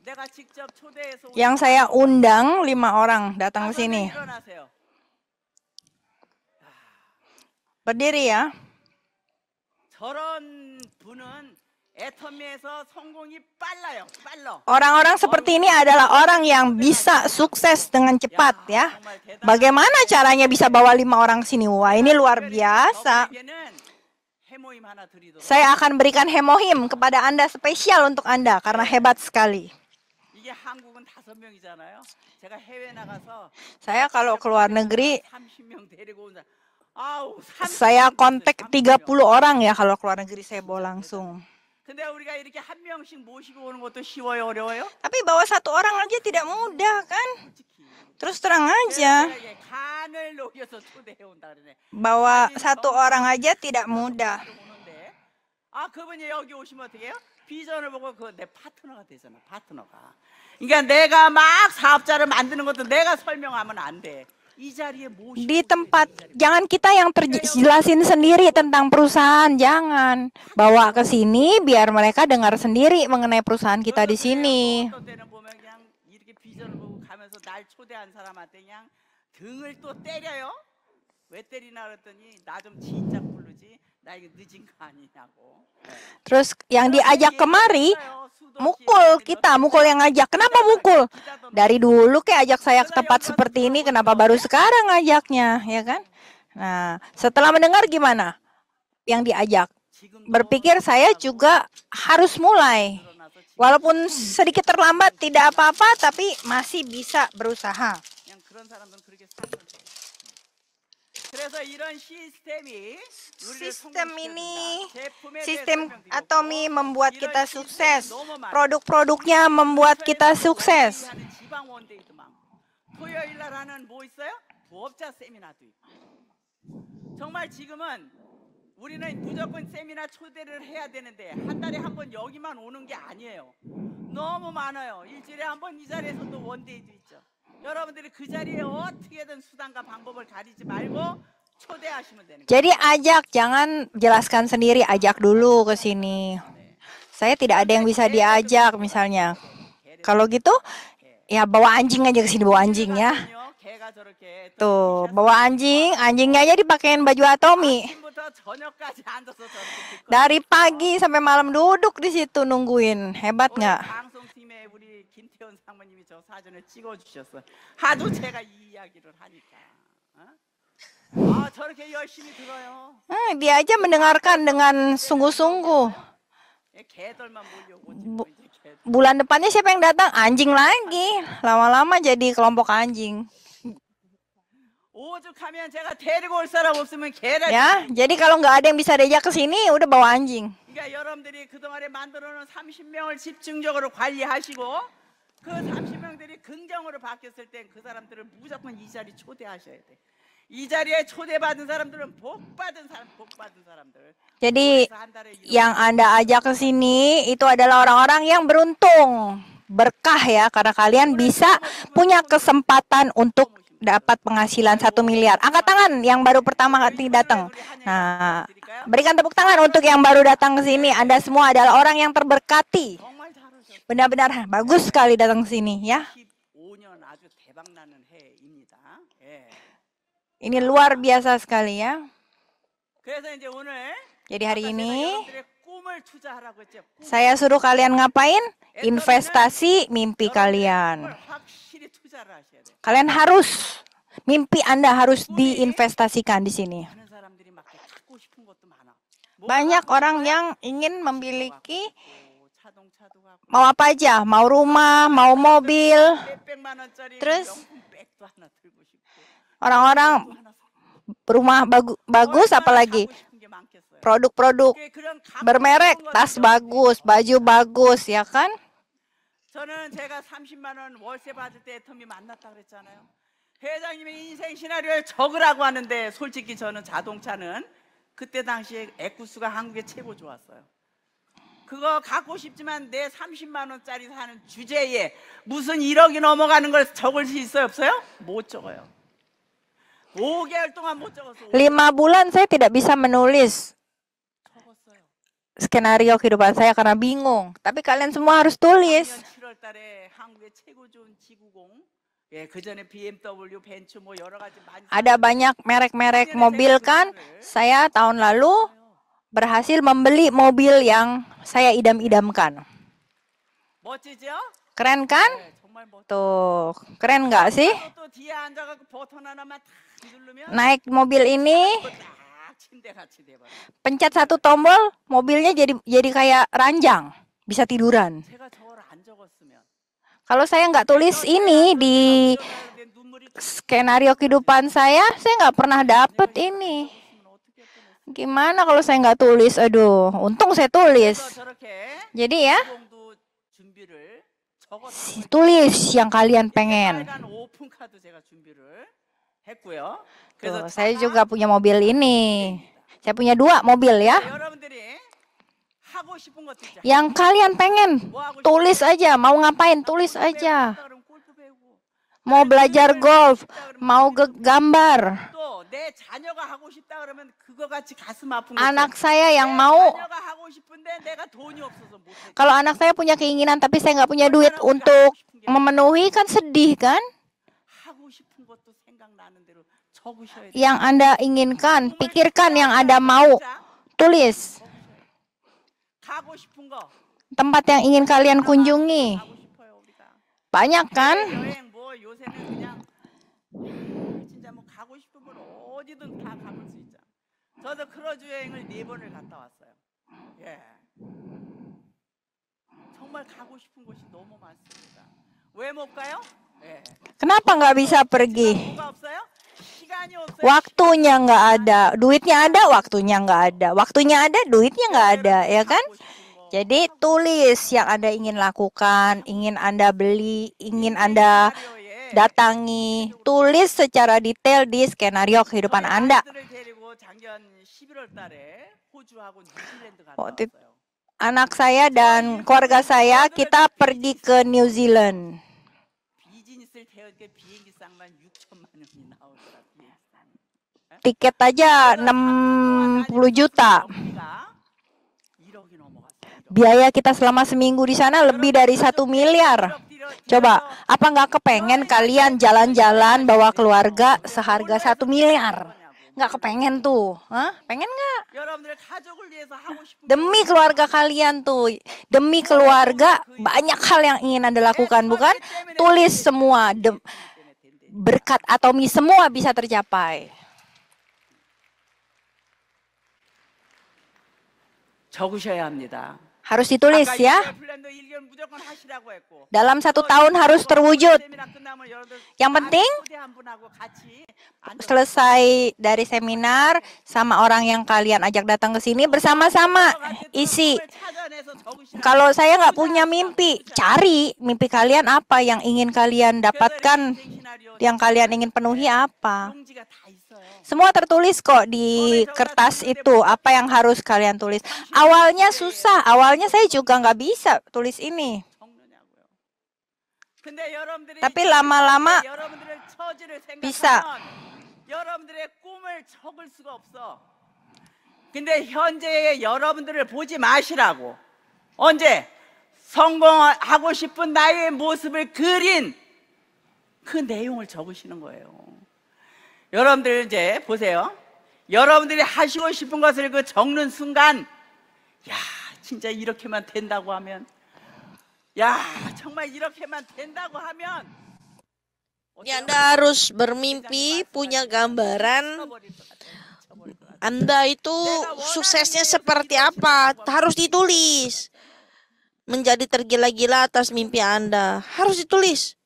내가 직접 초대해서 온 Yang saya undang 5 orang datang ke 5명 sini. 일어나세요. Berdiri ya. 저런 분은 애터미에서 성공이 빨라요. 빨라. Orang-orang seperti ini adalah orang yang bisa sukses dengan cepat ya. Bagaimana caranya bisa bawa 5 orang ke sini? Wah, ini luar biasa. 해모임 하나 드리도록. Saya akan berikan hemohim kepada Anda, spesial untuk Anda karena hebat sekali. 이게 한국은 5명이잖아요. 제가 해외 나가서 Saya kalau keluar negeri, 30명 데리고 온 사람. 아우, saya kontak 30 orang ya kalau keluar negeri saya bawa langsung. 근데 우리가 이렇게 한 명씩 모시고 오는 것도 쉬워요, 어려워요? Tapi bawa 1 orang aja tidak mudah kan? 솔직히. Terus terang aja, 제가 이게 간을 녹여서 초대해 온다 그러네. bawa 1 orang aja tidak mudah. 오는데, 아 그분이 여기 오시면 어떻게 해요? 비전을 보고 그 내 파트너가 되잖아, 파트너가. 그러니까 내가 막 사업자를 만드는 것도 내가 설명하면 안 돼. 이 자리에 모시고 Di tempat, jangan kita yang terjelasin sendiri tentang perusahaan, jangan. Bawa ke sini biar mereka dengar sendiri mengenai perusahaan kita di sini. 어떤 때는 보면 그냥 이렇게 비전을 보고 가면서 날 초대한 사람한테 그냥 등을 또 때려요. 왜 때리나 그랬더니 나 좀 진작 부르지. 나 이거 늦은 거 아니냐고. Terus yang diajak kemari, mukul kita, mukul yang ngajak. Kenapa mukul? Dari dulu kayak ajak saya ke tempat seperti ini, kenapa baru sekarang ngajaknya, ya kan? Nah, setelah mendengar gimana? Yang diajak. Berpikir saya juga harus mulai. Walaupun sedikit terlambat, tidak apa-apa, tapi masih bisa berusaha. 그냥 그런 사람들은 그렇게 살면 돼. 그래서 이런 시스템이 Sistem ini, sistem Atomi membuat kita sukses. Produk-produknya membuat kita sukses. 토요일 날 하는 뭐 있어요? 부업자 세미나도 있고. 정말 지금은 우리는 무조건 세미나 초대를 해야 되는데 한 달에 한 번 여기만 오는 게 아니에요. 너무 많아요. 일주일에 한 번 이 자리에서 또 원데이도 있죠. 여러분들이 그 자리에 어떻게든 수단과 방법을 가리지 말고 초대하시면 되는 거예요. Jadi ajak, jangan jelaskan sendiri, ajak dulu ke sini. Saya tidak ada yang bisa diajak misalnya. Kalau gitu, ya bawa anjing aja ke sini, bawa anjing ya. 걔가 저렇게 Tuh, bawa anjing, anjingnya aja dipakein baju Atomi. 아침부터 저녁까지 앉아서 저렇게 듣고 Dari pagi sampai malam duduk di situ nungguin. Hebat 오늘 nggak? 방송팀에 우리 김태원 상무님이 저 사진을 찍어주셨어. 하도 제가 이 이야기를 하니까. 아 저렇게 열심히 들어요. Dia aja mendengarkan dengan sungguh-sungguh. 개들만 몰려오고 뭐 이제 개들. Bulan depannya siapa yang datang? Anjing lagi. Lama-lama jadi kelompok anjing. 오죽하면 제가 데리고 올 사람 없으면 개라. Ya, jadi kalau nggak ada yang bisa diajak ke sini, udah bawa anjing. 그러니까 여러분들이 그동안에 만들어놓은 30명을 집중적으로 관리하시고 그 30명들이 긍정으로 바뀌었을 땐 그 사람들을 무조건 이 자리 초대하셔야 돼. 이 자리에 초대받은 사람들은 복 받은 사람들. Jadi 그래서 한 달에 이런 yang Anda ajak ke sini itu adalah orang-orang yang beruntung, berkah ya, karena kalian bisa punya kesempatan untuk dapat penghasilan 1 miliar. Angkat tangan yang baru pertama kali datang. Nah, berikan tepuk tangan untuk yang baru datang ke sini. Anda semua adalah orang yang terberkati. 정말 잘하셨어요. Benar-benar bagus sekali datang ke sini ya. 15년 아주 대박나는 해입니다. 예. Ini luar biasa sekali ya. 그래서 이제 오늘 Jadi hari 아까 제가 ini 여러분들의 꿈을 투자하라고 했죠. 꿈. saya suruh kalian ngapain? Investasi mimpi kalian. 꿈을 확실히 투자를 하셔야 돼요. Kalian harus, mimpi Anda harus diinvestasikan di sini. 많은 사람들이 막 갖고 싶은 것도 많아. Banyak orang yang ingin memiliki, 자동차도 갖고 mau apa aja, mau rumah, mau mobil. 몇백만 원짜리 Terus? 명품 백도 하나 들고 싶고 Orang-orang 또 하나 rumah bagus, 얼마나 apalagi 갖고 싶은 게 많겠어요. produk-produk 그런 갖고 bermerek, 싶은 tas 것들이 bagus, baju bagus, ya kan? 저는 제가 30만 원 월세 받을 때 애터미 만났다 그랬잖아요. 회장님의 인생 시나리오에 적으라고 하는데 솔직히 저는 자동차는 그때 당시에 에쿠스가 한국에 최고 좋았어요. 그거 갖고 싶지만 내 30만 원짜리 사는 주제에 무슨 1억이 넘어가는 걸 적을 수 있어요 없어요? 못 적어요. 5개월 동안 못 적었어. 5 bulan saya tidak bisa menulis 적었어요. skenario kehidupan saya karena bingung. Tapi kalian semua harus tulis. 7월 달에 한국의 최고 좋은 지구공 예, 그 전에 BMW, 벤츠 뭐 여러 가지 많이 Ada banyak merek-merek mobil kan? Saya tahun lalu berhasil membeli mobil yang saya idam-idamkan. 멋지죠? Keren kan? 네, 정말 멋져. Tuh, keren nggak sih? 또 뒤에 앉아갖고 버튼 하나만 탁 누르면 Naik mobil ini, 딱 침대같이 돼버려. pencet satu tombol, mobilnya jadi kayak ranjang, bisa tiduran. 제가 저걸 안 적었으면 Kalau saya nggak tulis ini di 내 눈물이 skenario kehidupan saya nggak pernah dapet ini. 있으면 어떻게 했겠어요? Gimana kalau saya nggak tulis? Aduh, untung saya tulis. 그래서 저렇게 Jadi ya, 공도 준비를 적었어요. tulis yang kalian pengen. 빨간 오픈 카드 제가 준비를 했고요. Tuh, saya juga punya mobil ini. Saya punya 2 mobil ya. 여러분들이 하고 싶은 것도 있죠. Yang kalian pengen, 뭐 하고 tulis 싶어요? aja. Mau ngapain, tulis 골프 배우고 aja. 싶다 그러면 골프 배우고. Mau belajar golf, mau gambar. 또 내 자녀가 하고 싶다 그러면 그거 같이 가슴 아픈 거. Anak saya yang 내 mau, 자녀가 하고 싶은데 내가 돈이 없어서 못 해. kalau anak saya punya keinginan tapi saya nggak punya duit untuk memenuhi, kan sedih kan? 하고 싶은 것도 생각나는 대로 적으셔야 돼요. Yang Anda inginkan, pikirkan yang Anda mau, tulis. 가고 싶은 거. Tempat yang ingin kalian kunjungi. 가고 싶어요, 우리가. Banyak kan? 여행 뭐 요새는 그냥 진짜 뭐 가고 싶은 건 어디든 다 가볼 수 있죠. 저도 크루즈 여행을 4번을 갔다 왔어요. 예. 정말 가고 싶은 곳이 너무 많습니다. 왜 못 가요? 예. Kenapa nggak bisa pergi? 뭐가 없어요? 시간이 없어요. Waktunya nggak ada, duitnya ada, waktunya nggak ada. Waktunya ada, duitnya nggak ada, ya kan? 가고 싶은 거. Jadi tulis yang Anda ingin lakukan, ingin Anda beli, ingin Anda 시나리오에 datangi. Tulis secara detail di skenario kehidupan 저희 Anda. 아이들을 데리고 작년 11월 달에 호주하고 뉴질랜드 갔다 waktu 왔어요. Anak saya dan keluarga saya, kita pergi ke New Zealand. 비즈니스를 태우니까 비행기 값만 6천만 원이 나오더라. 비행기 값. Tiket aja 60 juta. 우리가 1억이 넘어갔어요. Biaya kita selama seminggu di sana lebih dari 1 miliar. Coba, apa nggak kepengen kalian jalan-jalan bawa keluarga seharga 1 miliar? Nggak kepengen tuh? Hah? Pengen nggak? 여러분들의 가족을 위해서 하고 싶은 Demi keluarga kalian tuh, demi keluarga banyak hal yang ingin Anda lakukan, bukan? Tulis semua, berkat atau semua bisa tercapai. 적으셔야 합니다. Harus ditulis 아까 ya. 플랜도 1개월 무조건 하시라고 했고. Dalam 1 tahun harus terwujud. Yang penting selesai dari seminar sama orang yang kalian ajak datang ke sini bersama-sama isi. Kalau saya nggak punya mimpi, cari mimpi kalian apa, yang ingin kalian dapatkan, yang kalian ingin penuhi apa. Semua tertulis kok di kertas itu, apa yang harus kalian tulis. Awalnya susah, awalnya saya juga nggak bisa tulis ini. Tapi lama-lama bisa. 여러분들의 꿈을 적을 수가 없어. 근데 현재의 여러분들을 보지 마시라고. 언제 성공하고 싶은 나의 모습을 그린 그 내용을 적으시는 거예요. 여러분들 이제 보세요. 여러분들이 하시고 싶은 것을 그 적는 순간, 야, 진짜 이렇게만 된다고 하면, 야, 정말 이렇게만 된다고 하면, Ya, Anda harus bermimpi, punya gambaran Anda itu suksesnya seperti apa, harus ditulis. Menjadi tergila-gila atas mimpi Anda, harus ditulis.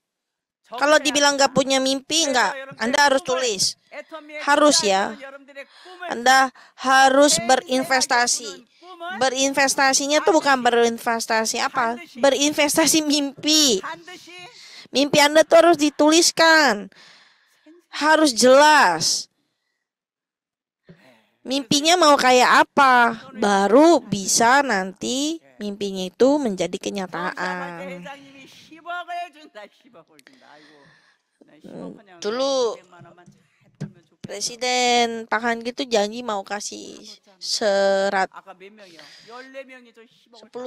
Kalau dibilang nggak punya mimpi, nggak, Anda harus tulis. Harus ya. Anda harus berinvestasi. Berinvestasinya tuh bukan berinvestasi apa, berinvestasi mimpi. Mimpi Anda tuh harus dituliskan. Harus jelas. Mimpinya mau kayak apa, baru bisa nanti mimpinya itu menjadi kenyataan. Dulu Presiden Pak Han gitu janji mau kasih 10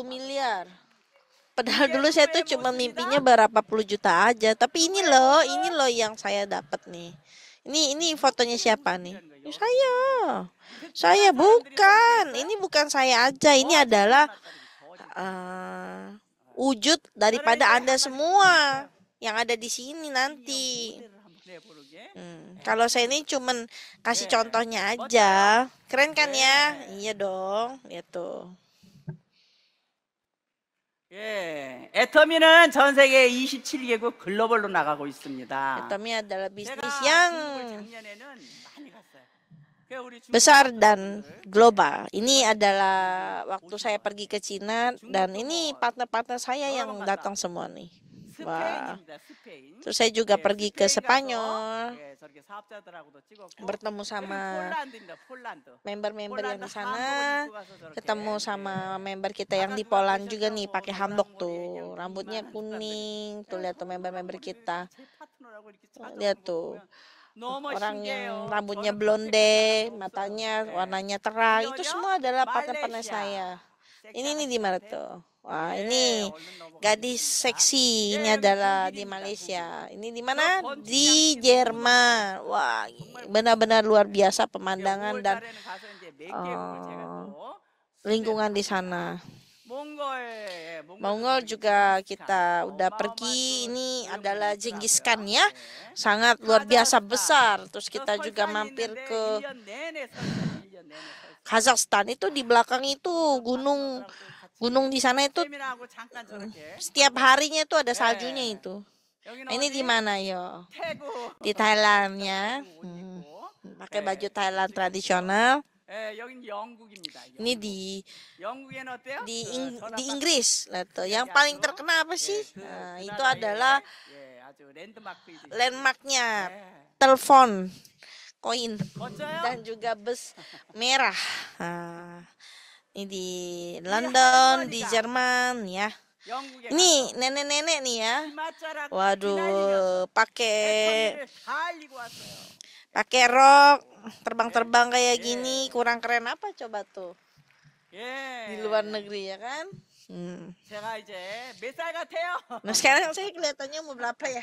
miliar. Padahal dulu saya tuh cuma mimpinya berapa puluh juta aja. Tapi ini loh yang saya dapat nih. Ini fotonya siapa nih? Saya bukan. Ini bukan saya aja. Ini adalah wujud daripada Anda semua yang ada di sini nanti. Kalau saya ini cuman kasih contohnya aja. Keren kan ya? Iya dong. Lihat tuh. 예, 애터미는 전 세계 27개국 글로벌로 나가고 있습니다. Atomi adalah bisnis yang besar dan global. Ini adalah waktu saya pergi ke Cina dan ini partner-partner saya yang datang semua nih. Wah. Terus saya juga pergi ke Spanyol, bertemu sama member-member yang di sana, ketemu sama member kita yang di Poland juga nih, pakai hanbok tuh, rambutnya kuning, tuh lihat tuh member-member kita, lihat tuh. Orang yang rambutnya blonde, matanya warnanya terang, itu semua adalah partner-partner saya. Ini nih di mana tuh? Wah, ini gadis seksi. Ini adalah di Malaysia. Ini di mana? Di Jerman. Wah, benar-benar luar biasa pemandangan dan lingkungan di sana. Mongol juga kita udah pergi. Ini adalah Genghis Khan ya. Sangat luar biasa besar. Terus kita juga mampir ke Kazakhstan. Itu di belakang itu gunung di sana itu setiap harinya itu ada saljunya itu. Nah, ini di mana yo? Di Thailand ya. Pakai baju Thailand tradisional. Ini di Inggris. Lihat, yang paling terkenal apa sih? Nah, itu adalah landmarknya telepon koin dan juga bus merah. Nah, ini di London, di Jerman ya. Ini nenek-nenek nih ya. Waduh, pakai rok, terbang-terbang kayak gini, kurang keren apa coba tuh? Di luar negeri ya kan? Nah sekarang saya kelihatannya umur berapa ya?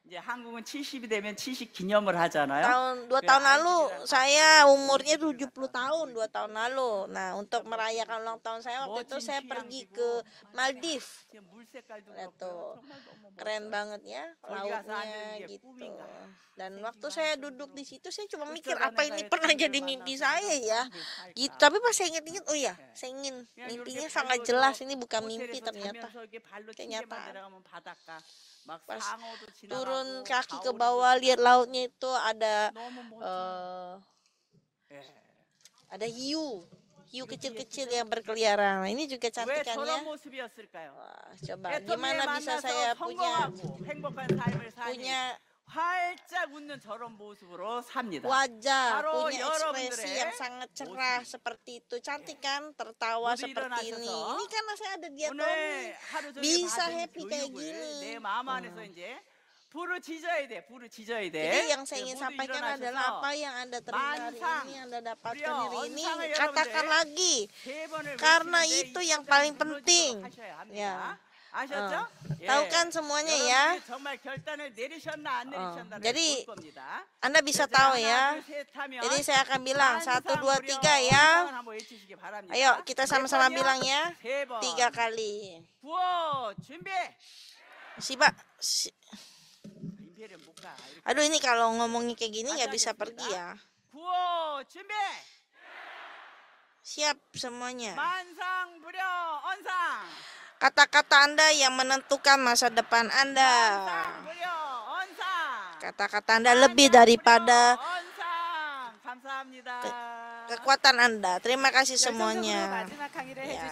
이제 한국은 70이 되면 70 기념을 하잖아요. 2 tahun lalu saya umurnya 70 tahun 2 tahun lalu. Nah, untuk merayakan ulang tahun saya waktu itu saya pergi ke Maldives. 지금 물 색깔도 Lihat 그렇고요. tuh, 정말 너무 keren 멋져요. banget ya lautnya gitu. Dan waktu saya duduk di situ saya cuma mikir apa ini pernah jadi mimpi saya ya. Gitu. Tapi pas saya ingat-ingat, oh ya, saya ingin mimpinya sangat jelas ini bukan mimpi ternyata. 자면서 이렇게 발로 kenyataan. 튕겨만 내려가면 바닷가 막 Pas 상어도 지나가고 turun kaki ke 가오리도 bawah lihat lautnya itu ada 너무 멋져. 예. ada hiu kecil-kecil yang berkeliaran. Nah, ini juga 왜 cantik kan ya. 저런 모습이었을까요? Wah, coba 애터미에 gimana bisa 만나서 saya punya 성공하고 행복한 삶을 사니 활짝 웃는 저런 모습으로 삽니다. wajah, 바로 punya ekspresi 여러분들의 yang sangat cerah seperti itu, cantik kan, tertawa 모두 seperti ini. 일어나셔서 Ini karena saya ada di Atomi. 오늘 하루 종일 bisa 받은 happy kayak 교육을 gini. 내 마음 안에서 이제 불을 지져야 돼. 불을 지져야 돼. Jadi yang saya ingin 모두 sampaikan 일어나셔서 adalah apa yang Anda terima hari 만상, ini, Anda dapatkan 무려 hari ini, 언상을 katakan 여러분들 lagi. 세 번을 Karena 외치는데 itu 이 yang 심장이 paling 무너지도록 penting. 하셔야 합니다. Ya. 아셨죠? 예. Tahu kan semuanya ya. 여러분들이 정말 결단을 내리셨나 안 내리셨나를 jadi 볼 겁니다. Anda bisa 이제 tahu 하나, ya. 둘, 셋 하면 Jadi saya akan bilang 1, 2, 만상 3 무려 ya. 언상을 한번 외치시기 바랍니다. Ayo kita sama-sama 몇 번이요? bilang ya. 세 번. 3 kali. 구호 준비. Siapa? 임페리엄 못 가. 이렇게. Aduh ini kalau ngomongin kayak gini nggak bisa pergi ya. 구호 준비. Siap semuanya. 만상부려 언상. Kata-kata Anda yang menentukan masa depan Anda. 만상부려 언상. Kata-kata Anda lebih daripada 언상. 감사합니다. kekuatan Anda. Terima kasih 열정적으로 semuanya. 마지막 강의를 Ya. 해주신